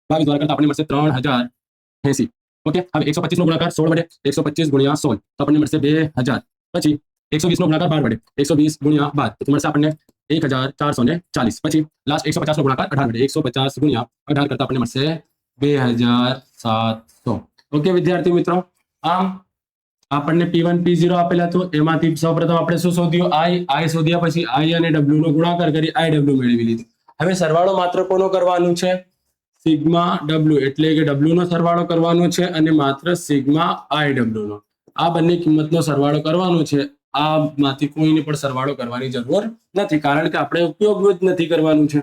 22 દ્વારા કરતા આપણને મળશે 3080. ઓકે. હવે 125 નો ગુણાકાર 16 વડે, 125 ગુણ્યા 16 તો આપણને મળશે 2000. પછી 120 નો ગુણાકાર 12 વડે, 120 ગુણ્યા 12 તો મળશે આપણને 1440. પછી લાસ્ટ 150 નો ગુણાકાર 18 વડે, 150 ગુણ્યા 18 કરતા આપણને મળશે 2700. ઓકે વિદ્યાર્થી મિત્રો, આમ આપણને P1 P0 આપેલા હતું, એમાંથી સૌપ્રથમ આપણે શું શોધ્યું? I શોધ્યા પછી I અને W નો ગુણાકાર કરી IW મેળવી લીધું. હવે સરવાળો માત્ર કોનો કરવાનું છે? સિગ્મા W, એટલે કે W નો સરવાળો કરવાનો છે અને માત્ર સિગ્મા IW નો. આ બંને કિંમતનો સરવાળો કરવાનો છે. આ માંથી કોઈને પણ સરવાળો કરવાની જરૂર નથી, કારણ કે આપણે ઉપયોગ જ નથી કરવાનું છે.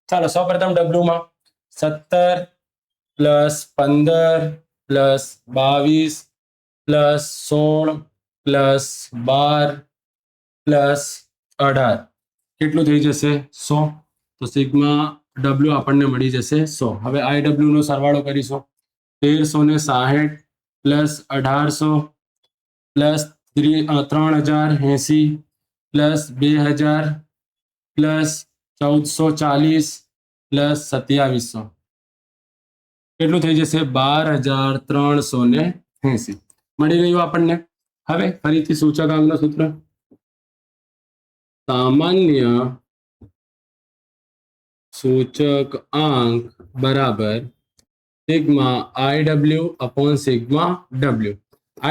ચાલો સૌપ્રથમ W માં 17 plus 15 plus 22 plus 16 plus 12 plus 18 કેટલું થઈ જશે? 100. તો સિગ્મા W આપણને મળી જશે 100. હવે IW નો સરવાળો કરીશું. 1360 plus 1800 plus 3080 plus 2000 plus 1440 plus 2700 કેટલું થઈ જશે? 12380 મળી ગયું આપણને. હવે ફરીથી સૂચકાંકનું સૂત્ર, સામાન્ય સૂચકાંક બરાબર sigma IW upon sigma W.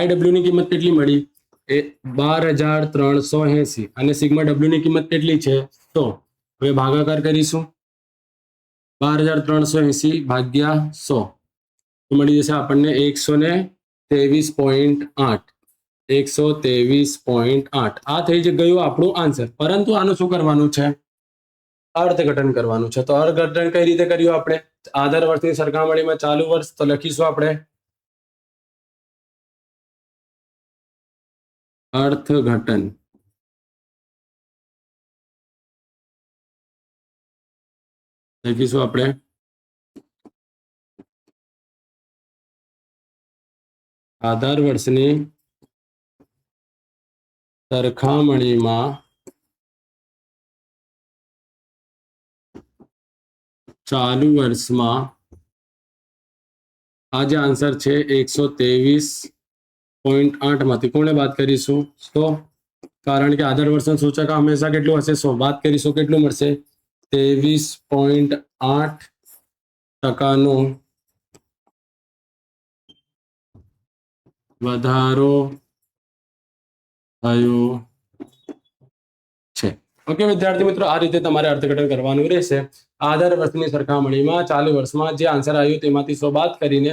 IW ની કિંમત કેટલી મળી? એ 12380 અને સિગ્મા W ની કિંમત કેટલી છે? 100. હવે ભાગાકાર કરીશું. 12380 ભાગ્યા 100 તો મળી જશે આપણને 123.8. 123.8 આ થઈ ગયું આપણું આન્સર. પરંતુ આનું શું કરવાનું છે? અર્થઘટન કરવાનું છે. તો અર્થઘટન કઈ રીતે કર્યું આપણે? આધાર વર્ષની સરખામણીમાં ચાલુ વર્ષ, તો લખીશું આપણે અર્થઘટન. લખીશું આપણે આધાર વર્ષની સરખામણીમાં ચાલુ વર્ષમાં આ જે આન્સર છે 123.8 માંથી કોને બાદ કરીશું? 100. કારણ કે આધાર વર્ષનું સૂચક હંમેશા કેટલું હશે? 100. બાદ કરીશું કેટલું મળશે? 23.8% વધારો થયો છે. ઓકે વિદ્યાર્થી મિત્રો, આ રીતે તમારે અર્થઘટન કરવાનું રહેશે. આધાર વર્ષની સરખામણીમાં ચાલુ વર્ષમાં જે આન્સર આવ્યું તેમાંથી 100 બાદ કરીને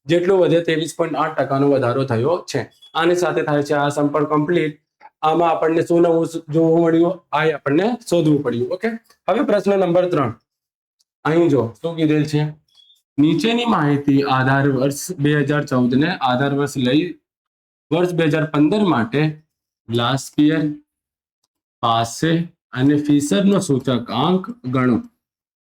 જેટલું વધે 23.8% વધારો થયો છે. આની સાથે થાય છે આ સમ પણ કમ્પ્લીટ. આમાં આપણને શું નવું જોવું મળ્યું? આ આપણને શોધવું પડ્યું. ઓકે, હવે પ્રશ્ન નંબર 3. અહીં જો શું કીધેલ છે? નીચેની માહિતી આધાર વર્ષ 2014 ને આધાર વર્ષ લઈ વર્ષ 2015 માટે લાસ્પિયર, પાસે અને ફિશરનો સૂચકાંક ગણો.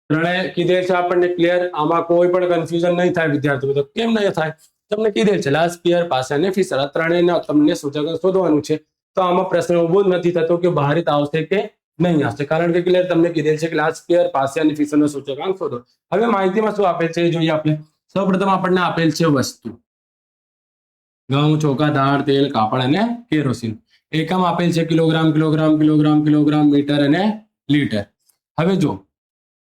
ત્રણેય કીધેલ છે આપણને ક્લિયર. આમાં કોઈ પણ કન્ફ્યુઝન નહીં થાય વિદ્યાર્થીઓ. તો કેમ નહીં થાય? તમને કીધેલ છે લાસ્પિયર, પાસે અને ફિશર આ ત્રણેયના તમને સૂચકાંક શોધવાનું છે. તો આમાં પ્રશ્ન ઉભો જ નથી થતો કે ભારિત આવશે કે નહીં આવશે, કારણ કે ક્લિયર તમને કીધેલ છે કે લાસ્પિયર, પાસે અને ફિશરનો સૂચકાંક શોધો. હવે માહિતીમાં શું આપેલ છે એ જોઈએ આપણે. સૌપ્રથમ આપણને આપેલ છે વસ્તુ, ઘઉં, ચોખા, દાળ, તેલ, કાપડ અને કેરોસીન. એકમ આપેલ છે kilogram, kilogram, kilogram, kilogram, metre અને લીટર. હવે જો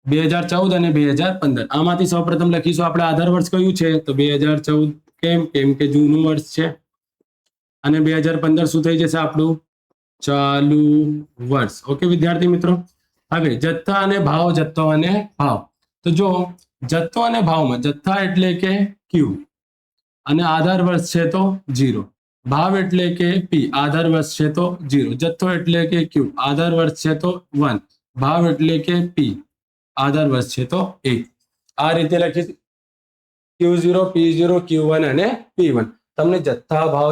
2014 અને 2015 આમાંથી સૌપ્રથમ લખીશું આપણે આધાર વર્ષ કયું છે? તો 2014. કેમ કે જૂનું વર્ષ છે. અને 2015 શું થઈ જશે આપણું? ચાલુ વર્ષ. ઓકે વિદ્યાર્થી મિત્રો, હવે જથ્થા અને ભાવ, જથ્થો અને ભાવ. તો જો જથ્થો અને ભાવમાં જથ્થા એટલે કે ક્યુ અને આધાર વર્ષ છે તો 0. ભાવ એટલે કે પી, આધાર વર્ષ છે તો 0. જથ્થો એટલે કે ક્યુ, આધાર વર્ષ છે તો 1. ભાવ એટલે કે પી, આધાર વર્ષ છે તો 1. આ રીતે લખી Q0, P0, Q1 અને P1. તમને જથ્થા ભાવ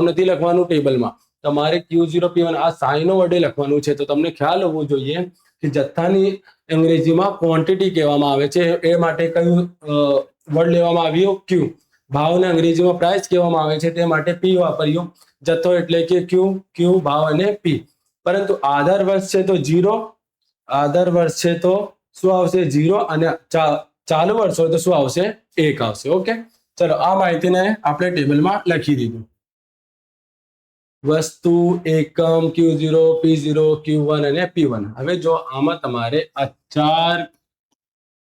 નથી લખવાનું ટેબલમાં, તમારે Q0, P1 આ સાઈનો વડે લખવાનું છે. તો તમને ખ્યાલ હોવો જોઈએ કે જથ્થાની અંગ્રેજીમાં ક્વોન્ટિટી કહેવામાં આવે છે. એ માટે કયું વર્ડ લેવામાં આવ્યું? Q. ભાવને અંગ્રેજીમાં પ્રાઇસ કહેવામાં આવે છે, તે માટે P વાપર્યું. જથ્થો એટલે કે Q, ભાવ અને P. પરંતુ આધાર વર્ષ છે તો 0, આધાર વર્ષ છે તો શું આવશે? 0 અને ચાલુ વર્ષ હોય તો શું આવશે? 1 આવશે. ઓકે, ચલો આ માહિતીને આપણે ટેબલમાં લખી દીધું. વસ્તુ, એકમ, Q0, P0, Q1 અને P1. હવે જો આમાં તમારે આ 4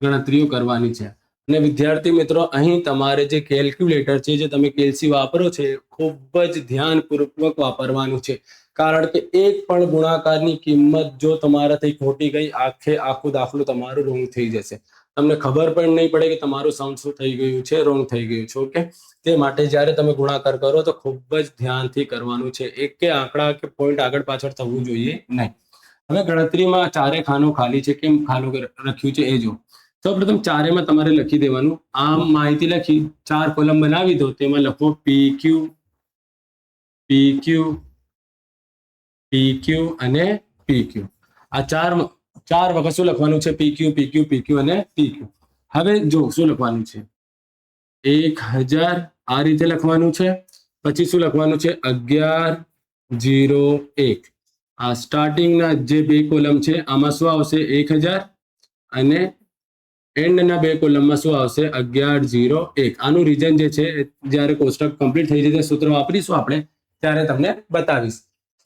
ગણતરીઓ કરવાની છે. અને વિદ્યાર્થી મિત્રો, અહીં તમારે જે કેલ્ક્યુલેટર છે, જે તમે કેલ્સી વાપરો છે, ખૂબ જ ધ્યાનપૂર્વક વાપરવાનું છે. કારણ કે એક પણ ગુણાકારની કિંમત જો તમારાથી ખોટી ગઈ, આખું દાખલો તમારું રોંગ થઈ જશે. તમને ખબર પણ નહીં પડે કે તમારું સમ શું થઈ ગયું છે, રોંગ થઈ ગયું છે. ઓકે, તે માટે જ્યારે તમે ગુણાકાર કરો તો ખૂબ જ ધ્યાનથી કરવાનું છે. એક કે આંકડા કે પોઈન્ટ આગળ પાછળ થવું જોઈએ નહીં. હવે ગણતરીમાં ચારે ખાનું ખાલી છે. કેમ ખાનું રાખ્યું છે એ જો. સૌપ્રથમ ચારેમાં તમારે લખી દેવાનું. આમ માહિતી લખી 4 કોલમ બનાવી દો. તેમાં લખો PQ, PQ, PQ અને PQ. આ ચાર વખત શું લખવાનું છે? PQ, PQ, PQ અને PQ. હવે જો શું લખવાનું છે? 1000 આ રીતે લખવાનું છે. પછી શું લખવાનું છે? 1101. આ સ્ટાર્ટિંગના જે બે કોલમ છે આમાં શું આવશે? 1000 અને એન્ડના બે કોલમમાં શું આવશે? 1101. આનું રીઝન જે છે જ્યારે કોષ્ટક કમ્પ્લીટ થઈ જશે સૂત્ર વાપરીશું આપણે ત્યારે તમને બતાવીશ.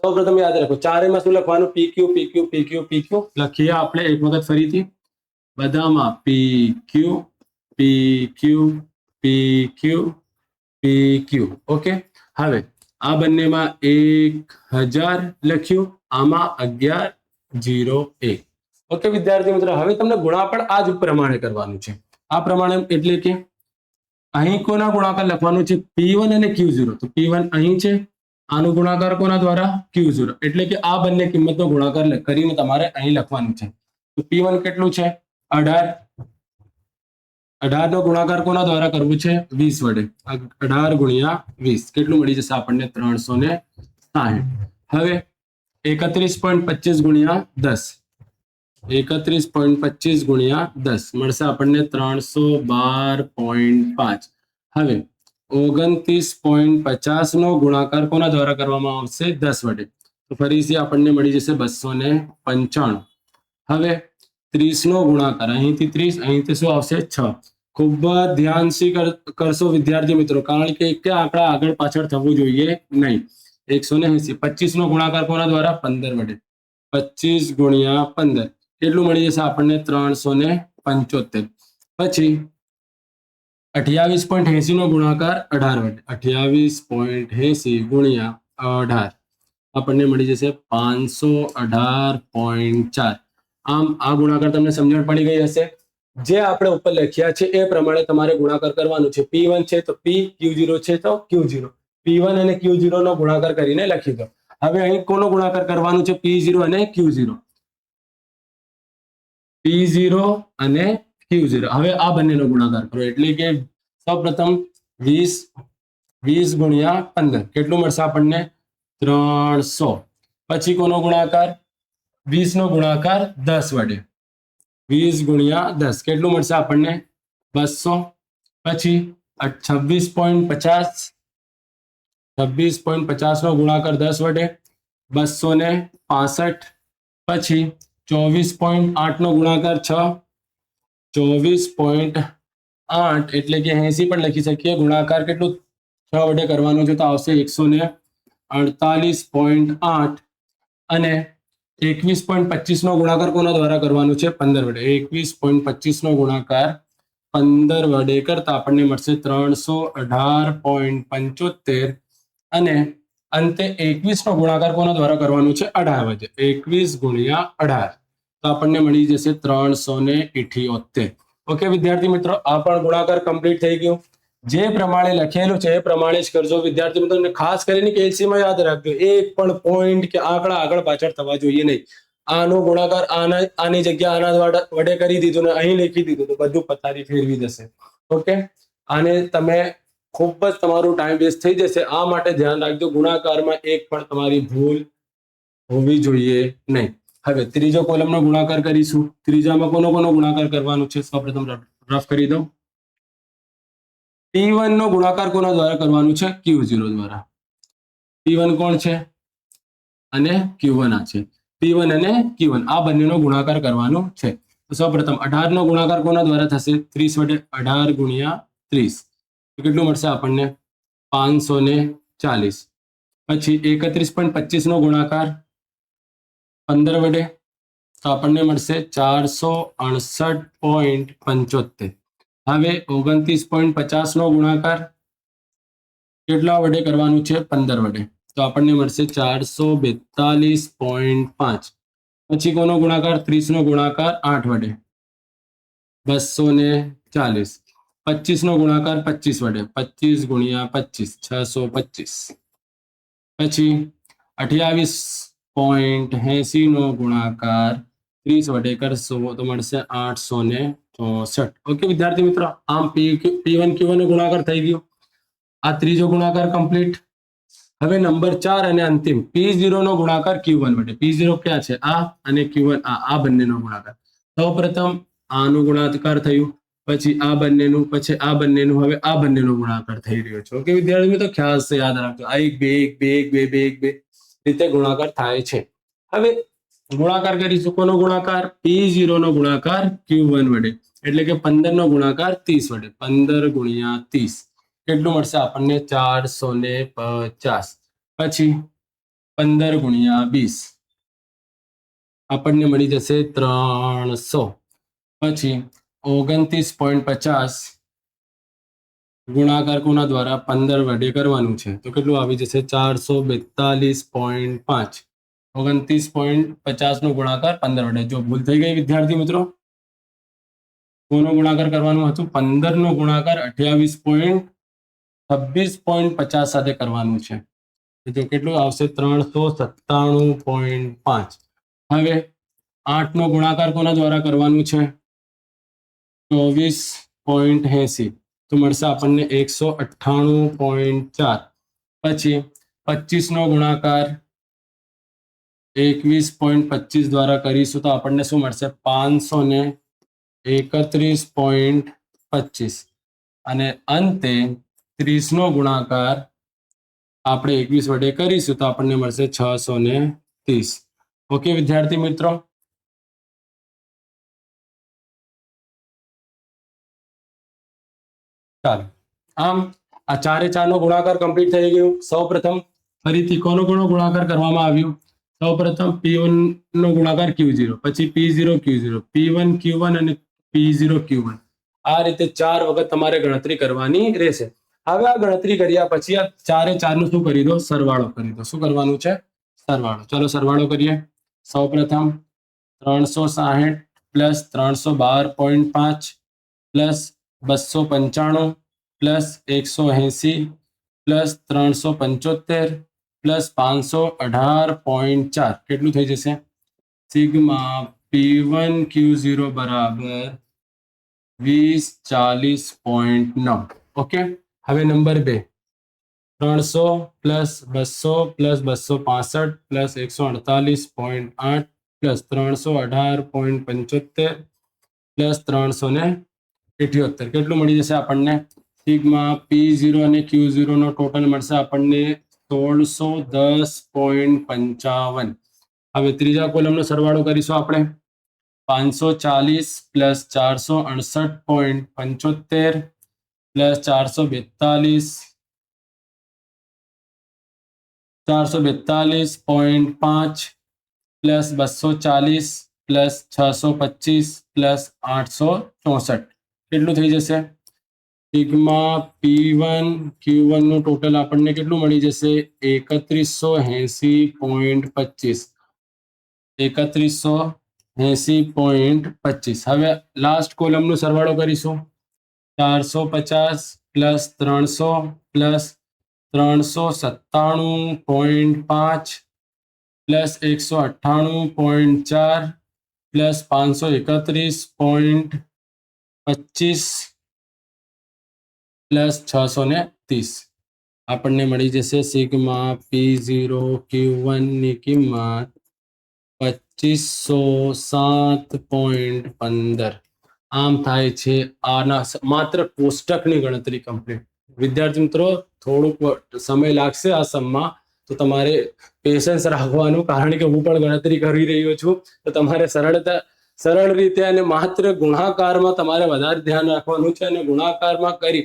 સૌપ્રથમ યાદ રાખો ચારેયમાં શું લખવાનું? PQ PQ PQ PQ લખીએ આપણે એક વખત ફરીથી. બધામાં PQ PQ PQ PQ. Okay, હવે આ બંનેમાં 1000 લખ્યું, આમાં 1101. ઓકે વિદ્યાર્થી મિત્રો, હવે તમને ગુણાકાર આ જ પ્રમાણે કરવાનું છે. આ પ્રમાણે એટલે કે અહીં કોના ગુણાકાર લખવાનું છે? P1 અને Q0. તો P1 અહીં છે, આનો ગુણાકાર કોના દ્વારા? Q0. એટલે કે આ બંને કિંમતનો ગુણાકાર કરીને તમારે અહીં લખવાનું છે. તો P1 કેટલું છે? 18. 18 નો ગુણાકાર કોના દ્વારા કરવું છે? 20 વડે. 18 ગુણ્યા 20 કેટલું મળી જશે આપણને? 360. હવે 31.25 ગુણ્યા 10. 31.25 ગુણ્યા 10 મળશે આપણને 312.5. હવે 29.50 નો ગુણાકાર કોના દ્વારા કરવામાં આવશે? 10 વડે. તો ફરીથી આપણને મળી જશે 295. હવે 30 નો ગુણાકાર, અહીંથી 30, અહીંથી શું આવશે? 6. ખૂબ જ ધ્યાનથી કરશો વિદ્યાર્થી મિત્રો, કારણ કે એક આંકડા આગળ પાછળ થવું જોઈએ નહીં. 180. 25 નો ગુણાકાર કોના દ્વારા? 15 વડે. 25 ગુણ્યા 15 કેટલું મળી જશે આપણને? 375. પછી 28.80 નો ગુણાકાર 18 વડે. 28.80 ગુણ્યા 18 આપણને મળી જશે 518.4. આમ આ ગુણાકાર તમને સમજણ પડી ગઈ હશે. જે આપણે ઉપર લખ્યા છે એ પ્રમાણે તમારે ગુણાકાર કરવાનું છે. P1 છે તો P, Q0 છે તો Q0. P1 અને Q0 નો ગુણાકાર કરીને લખી દો. હવે અહીં કોનો ગુણાકાર કરવાનું છે? P0 અને Q0. P0 અને Q0. હવે આ બંનેનો ગુણાકાર કરો એટલે કે સૌપ્રથમ 20 ગુણ્યા 15 કેટલું મળશે આપણને? 300. પછી કોનો ગુણાકાર? 20 નો ગુણાકાર 10 વડે. 20 ગુણ્યા 10 કેટલું મળશે આપણને? 200. પછી 26.50. 26.50 નો ગુણાકાર 10 વડે. 265. પછી 24.8 નો ગુણાકાર 6. 24.8 એટલે કે 80 પણ લખી શકીએ. ગુણાકાર કેટલું 6 વડે કરવાનું છે તો આવશે 148.8. અને 21.25 નો ગુણાકાર કોના દ્વારા કરવાનું છે? 15 વડે. 21.25 નો ગુણાકાર 15 વડે કરતા આપણને મળશે 318.75. અને અંતે 21 નો ગુણાકાર કોના દ્વારા કરવાનું છે? 18 વડે. 21 ગુણ્યા 18 તો આપણને મળી જશે 378. ઓકે વિદ્યાર્થી મિત્રો, આ પણ ગુણાકાર કમ્પ્લીટ થઈ ગયો. જે પ્રમાણે લખેલું છે એ પ્રમાણે જ કરજો વિદ્યાર્થી મિત્રો. ખાસ કરીને કેલ્સીમાં યાદ રાખજો, એક પણ પોઈન્ટ કે આંકડા આગળ પાછળ થવા જોઈએ નહીં. આનો ગુણાકાર આની જગ્યા આના વડે કરી દીધું ને અહીં લખી દીધું તો બધું પથારી ફેરવી જશે. ઓકે, આને તમે ખૂબ જ તમારું ટાઈમ વેસ્ટ થઈ જશે. આ માટે ધ્યાન રાખજો, ગુણાકારમાં એક પણ તમારી ભૂલ હોવી જોઈએ નહીં. હવે ત્રીજો કોલમનો ગુણાકાર કરીશું. ત્રીજામાં કોનો ગુણાકાર કરવાનો છે? સૌપ્રથમ રફ કરી દઉં. P1 નો ગુણાકાર કોના દ્વારા કરવાનું છે? Q0 દ્વારા. P1 કોણ છે? અને Q1 આ છે. P1 અને Q1 આ બંનેનો ગુણાકાર કરવાનો છે. તો સૌપ્રથમ 18 નો ગુણાકાર કોના દ્વારા થશે? 30 વડે. 18 ગુણ્યા 30 તો કેટલું મળશે આપણને? 540. પછી 31.25 નો ગુણાકાર 15 વડે તો આપણને મળશે 468.75. હવે 29.50 નો ગુણાકાર કેટલા વડે કરવાનું છે? 15 વડે તો આપણને મળશે 442.5. પછી કોનો ગુણાકાર? 30 નો ગુણાકાર 8 વડે. 240. 25 નો ગુણાકાર 25 વડે. 25 ગુણ્યા 25 625. પછી 28.80 નો ગુણાકાર 30 વડે કરશો તો મળશે 864. ઓકે વિદ્યાર્થી મિત્રો, આમ P1 Q1 નો ગુણાકાર થઈ ગયો. આ ત્રીજો ગુણાકાર કમ્પ્લીટ. હવે નંબર 4 અને અંતિમ P0 નો ગુણાકાર Q1 વડે. P0 ક્યાં છે? આ અને Q1 આ બંનેનો ગુણાકાર. સૌપ્રથમ આનો ગુણાકાર થયું પછી આ બંનેનું, પછી આ બંનેનું, હવે આ બંનેનો ગુણાકાર થઈ રહ્યો છે. ઓકે વિદ્યાર્થી મિત્રો, ખ્યાલ છે, યાદ રાખજો. આ 1 2 1 2 1 2 1 2 રીતે ગુણાકાર થાય છે. હવે ગુણાકાર કરીશું. કોનો ગુણાકાર? P0 નો ગુણાકાર Q1 વડે, એટલે કે 15 નો ગુણાકાર 30 વડે. 15 ગુણ્યા 30 કેટલું મળશે આપણને? 450. પછી 15 ગુણ્યા 20 આપણને મળી જશે 300. પછી 29.50 ગુણાકાર કોના દ્વારા? 15 વડે કરવાનું છે, તો કેટલું આવી જશે? 442.5. 29.50 નો ગુણાકાર 15 વડે. જો ભૂલ થઈ ગઈ વિદ્યાર્થી મિત્રો, કોનો ગુણાકાર કરવાનું હતું? 15 નો ગુણાકાર 28.26.50 સાથે કરવાનું છે. તો કેટલું આવશે? 397.5. હવે 8 નો ગુણાકાર કોના દ્વારા કરવાનું છે? 24.80, તો મળશે આપણને 198.4. પછી 25 નો ગુણાકાર 21.25 દ્વારા કરીશું, તો આપણને શું મળશે? 531.25. અને અંતે 30 નો ગુણાકાર આપણે 21 વડે કરીશું, તો આપણને મળશે 630. ઓકે વિદ્યાર્થી મિત્રો, ચાલો. આમ આ 4 4 નો ગુણાકાર કમ્પ્લીટ થઈ ગયું. સૌપ્રથમ ફરીથી કોનો ગુણાકાર કરવામાં આવ્યું? સૌપ્રથમ P1 નો ગુણાકાર Q0, પછી P0 Q0, P1 Q1 અને P0 Q1. આ રીતે 4 વખત તમારે ગણતરી કરવાની રહેશે. હવે આ ગણતરી કર્યા પછી આ 4 4 નું શું કરી દો? સરવાળો કરી દો. શું કરવાનું છે? સરવાળો. ચલો સરવાળો કરીએ. સૌપ્રથમ 360 plus 312.5 plus 295 plus 180 plus 375 plus 518.4 કેટલું થઈ જશે? સિગ્મા P1 Q0 બરાબર 2040.9. ઓકે. હવે number 2, 300 plus 200 plus 265 plus 148.8 plus 318.75 plus 378 કેટલું મળી જશે આપણને? સિગ્મા P0 અને Q0 નો ટોટલ મળશે આપણને 1610.55. હવે ત્રીજા કોલમનો સરવાળો કરીશું આપણે. 540 plus 468.75 plus 442.5 plus 240 plus 625 plus 864 કેટલું થઈ જશે? સિગ્મા P1 Q1 નું ટોટલ આપણને કેટલું મળી જશે? 3180.25. 3180.25. હવે લાસ્ટ કોલમનો સરવાળો કરીશું. 450 plus 300 plus 397.5 plus 198.4 plus 531.25 plus 630 આપણને મળી જશે સિગ્મા P0 Q1 ની કિંમત 2507.15. આમ થાય છે આના માત્ર કોષ્ટકની ગણતરી કમ્પ્લીટ. વિદ્યાર્થી મિત્રો, થોડુંક સમય લાગશે આ સમમાં, તો તમારે પેશન્સ રાખવાનું, કારણ કે હું પણ ગણતરી કરી રહ્યો છું. તો તમારે સરળ રીતે અને માત્ર ગુણાકારમાં તમારે વધારે ધ્યાન રાખવાનું છે. અને ગુણાકારમાં કરી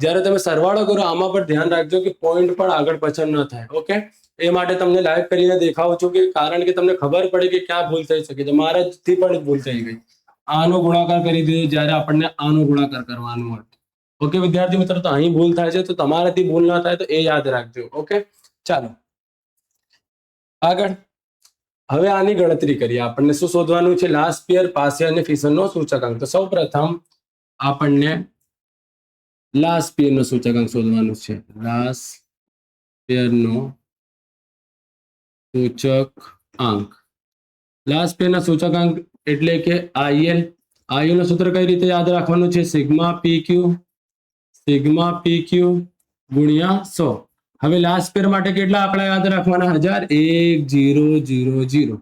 જ્યારે તમે સરવાળો કરો, આમાં પણ ધ્યાન રાખજો કે પોઈન્ટ પણ આગળ પાછળ ન થાય. ઓકે, એ માટે તમને લાઈવ કરીને દેખાવું છું, કે કારણ કે તમને ખબર પડે કે ક્યાં ભૂલ થઈ શકે છે. મારાથી પણ ભૂલ થઈ ગઈ. આનો ગુણાકાર કરી દીધો જ્યારે આપણને આનો ગુણાકાર કરવાનું હોય. ઓકે વિદ્યાર્થી મિત્રો, તો અહીં ભૂલ થાય છે, તો તમારાથી ભૂલ ના થાય તો એ યાદ રાખજો. ઓકે, ચાલો આગળ. હવે આની ગણતરી કરીએ. આપણને શું શોધવાનું છે? લાસ્ટ પિયર, પાસે અને ફિશનનો સૂચકાંક. તો સૌપ્રથમ આપણને લાસ્ટ પિયરનો સૂચકાંક શોધવાનું છે. લાસ્ટ પિયરનો સૂચકાંક. લાસ્ટ પિયરના સૂચકાંક એટલે કે IL. IL નું સૂત્ર કઈ રીતે યાદ રાખવાનું છે? સિગ્મા PQ ગુણ્યા 100. હવે લાસ્ટ પેર માટે કેટલા આંકડા યાદ રાખવાના? 1000.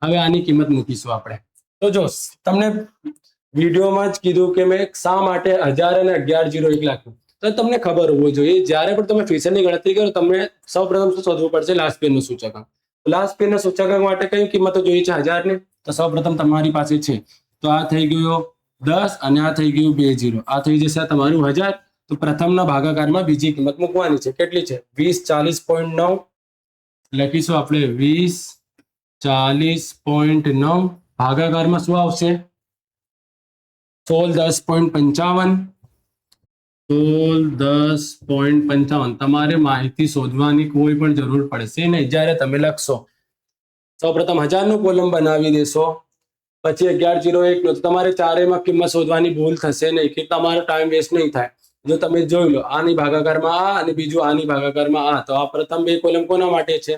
હવે આની કિંમત મૂકીશું આપણે. તો જો તમને વિડીયોમાં જ કીધું કે મેં શા માટે 1000 અને 1101 લખ્યું. તો તમને ખબર હોવું જોઈએ જ્યારે પણ તમે ફીસરની ગણતરી કરો તમને સૌપ્રથમ શું શોધવું પડશે? લાસ્ટ પેનનું સૂચકાંક. લાસ્ટ પેનના સૂચકાંક માટે કઈ કિંમતો જોઈએ છે? 1000 ને. તો સૌપ્રથમ તમારી પાસે છે તો આ થઈ ગયો 10 અને આ થઈ ગયું 2 0. આ થઈ જશે તમારું 1000. તો પ્રથમના ભાગાકારમાં બીજી કિંમત મૂકવાની છે. કેટલી છે? 2040.9 લખીશું આપણે. 2040.9 ભાગાકારમાં શું આવશે? 1610.55. 1610.55. તમારે માહિતી શોધવાની કોઈ પણ જરૂર પડશે નહીં જ્યારે તમે લખશો. સૌપ્રથમ 1000 નું કોલમ બનાવી દેશો, પછી 1101 નો. તમારે ચારેયમાં કિંમત શોધવાની ભૂલ થશે નહીં કે તમારો ટાઈમ વેસ્ટ નહીં થાય. જો તમે જોઈ લો, આની ભાગાકારમાં આ અને બીજું આની ભાગાકારમાં આ, તો આ પ્રથમ બે કોલમ કોના માટે છે?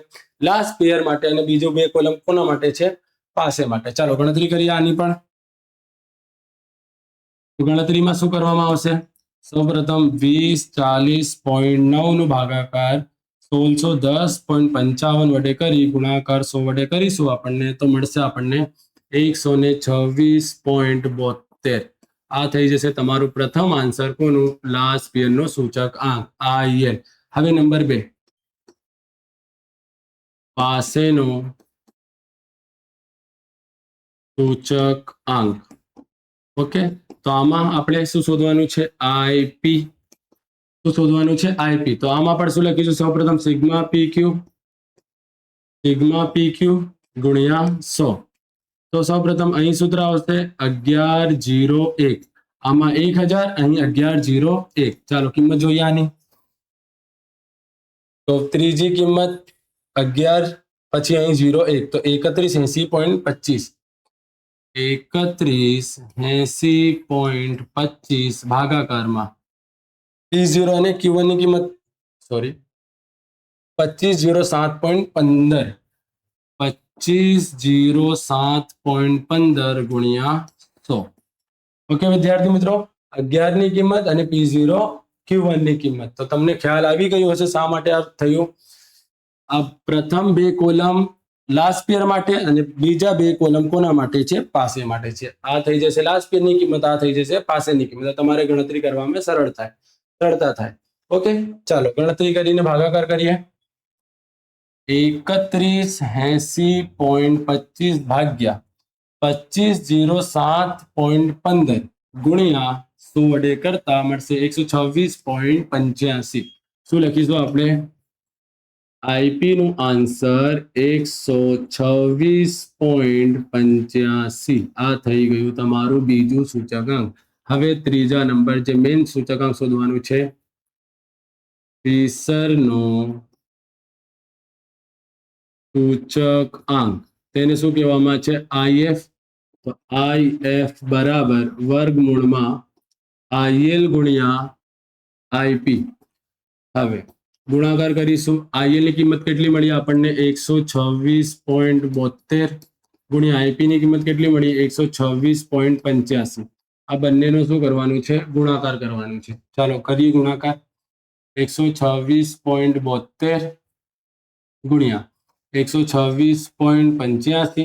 લાસ્ટ પેયર માટે. અને બીજો બે કોલમ કોના માટે છે? પાસે માટે. ચાલો ગણતરી કરીએ આની પણ. ગણતરીમાં શું કરવામાં આવશે? સૌપ્રથમ 2040.9 નો ભાગાકાર 1610.55 વડે કરી ગુણાકાર 100 વડે કરીશું આપણને તો મળશે આપણને 126.72. આ થઈ જશે તમારું પ્રથમ આન્સર. કોનું? લાસ્ટ પિયર નો સૂચક આંક IL. હવે નંબર 2, પાસેનો સૂચક આંક. ઓકે, તો આમાં આપણે શું શોધવાનું છે? IP. શું શોધવાનું છે? IP. તો આમાં પણ શું લખીશું? સૌપ્રથમ સિગ્મા PQ ગુણ્યા 100. તો સૌપ્રથમ અહીં સૂત્ર આવશે 1101. આમાં 1000, અહીં 1101. ચાલો કિંમત જોઈએ આની. તો ત્રીજી કિંમત 11, પછી અહીં 01, તો 3180.25. 3180.25 ભાગાકારમાં P0 અને Q1 ની કિંમત 2507.15. 2507.15 ગુણ્યા 100. ઓકે વિદ્યાર્થી મિત્રો, 11 ની કિંમત અને P0 Q1 ની કિંમત. તો તમને ખ્યાલ આવી ગયો હશે શા માટે આ થયું. આ પ્રથમ બે કોલમ લાસ્ટ પેયર માટે અને બીજા બે કોલમ કોના માટે છે? પાસે માટે છે. આ થઈ જશે લાસ્ટ પેયરની કિંમત, આ થઈ જશે પાસેની કિંમત. તમારે ગણતરી કરવામાં સરળતા થાય. ઓકે, ચાલો ગણતરી કરીને ભાગાકાર કરીએ. 3180.25 ભાગ્યા 2507.15 ગુણ્યા 100 વડે કરતા મળશે 126.85. શું લખીશું આપણે? IP નું આન્સર 126.85. આ થઈ ગયું તમારું બીજું સૂચકાંક. હવે ત્રીજા નંબર જે મેઇન સૂચકાંક શોધવાનું છે, ફિશરનો સૂચકાંક. તેને શું કહેવામાં છે? IF. તો IF બરાબર વર્ગમૂળમાં IL ગુણ્યા IP. હવે ગુણાકાર કરીશું. IL ની કિંમત કેટલી મળી આપણને? 126.72 ગુણ્યા IP ની કિંમત કેટલી મળી? 126.85. આ બંનેનો શું કરવાનું છે? ગુણાકાર કરવાનું છે. ચાલો કરીએ ગુણાકાર. 126.72 ગુણ્યા 126.85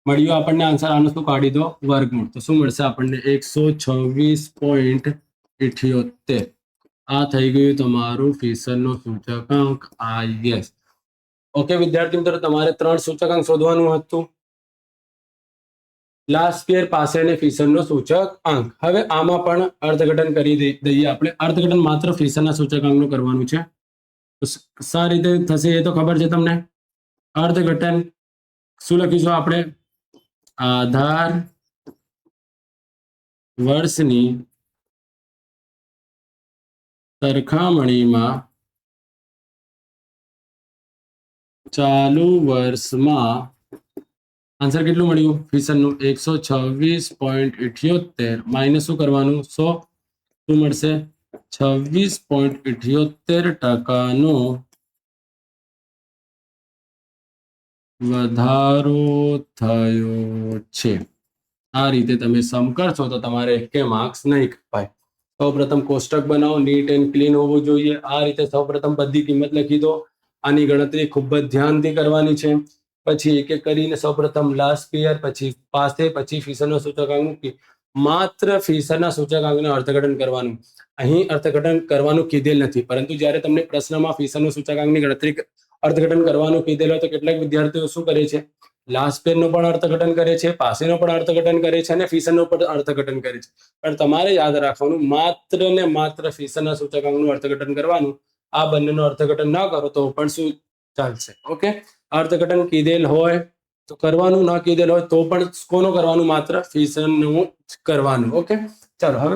મળ્યું આપણને આન્સર. આનો શું કાઢી દો? વર્ગમૂળ. તો શું મળશે આપણને? 126.78. આ થઈ ગયું તમારું ફિશરનો સૂચકાંક IS. ઓકે વિદ્યાર્થી મિત્રો, તમારે 3 સૂચકાંક શોધવાનું હતું. લાસ્ટ પેયર, પાસે અને ફિશરનો સૂચકાંક. હવે આમાં પણ અર્થઘટન કરી દઈએ આપણે. અર્થઘટન માત્ર ફિશરના સૂચકાંકનું કરવાનું છે. તો શા રીતે થશે એ તો ખબર છે તમને. અર્થઘટન શું લખીશું આપણે? આધાર વર્ષની સરખામણીમાં ચાલુ વર્ષમાં આન્સર કેટલું મળ્યું ફિશરનું? 126.78 માઇનસ શું કરવાનું? 100. શું મળશે? 26.78% વધારો થયો છે. આ રીતે તમે સમ કરશો તો તમારે કે માર્ક્સ નહીં કપાય. સૌપ્રથમ કોષ્ટક બનાવો, નીટ એન્ડ ક્લીન હોવું જોઈએ. આ રીતે સૌપ્રથમ બધી કિંમત લખી દો. આની ગણતરી ખૂબ જ ધ્યાનથી કરવાની છે. પછી એક એક કરીને સૌપ્રથમ લાસ્ટ પેયર, પછી પાસે, પછી ફિશરનો સૂચકાંક મૂકી માત્ર ફિશરના સૂચકાંકનું અર્થઘટન કરવાનું. અહીં અર્થઘટન કરવાનું કીધેલ નથી, પરંતુ જ્યારે તમને પ્રશ્નમાં ફિશરના સૂચકાંકની ગણતરી અર્થઘટન કરવાનું કીધેલ હોય તો કેટલાક વિદ્યાર્થીઓ શું કરે છે, લાસ્ટ પેજનો પણ અર્થઘટન કરે છે, પાસેનો પણ અર્થઘટન કરે છે અને ફિશરનો પણ અર્થઘટન કરે છે. પણ તમારે યાદ રાખવાનું, માત્ર ને માત્ર ફિશરના સૂચકાંકનું અર્થઘટન કરવાનું. આ બંનેનું અર્થઘટન ના કરો તો પણ શું ચાલશે. ઓકે, અર્થઘટન કીધેલ હોય તો કરવાનું, ના કીધેલ હોય તો પણ કોનું કરવાનું, માત્ર ફિશરનું કરવાનું. ઓકે, ચાલો હવે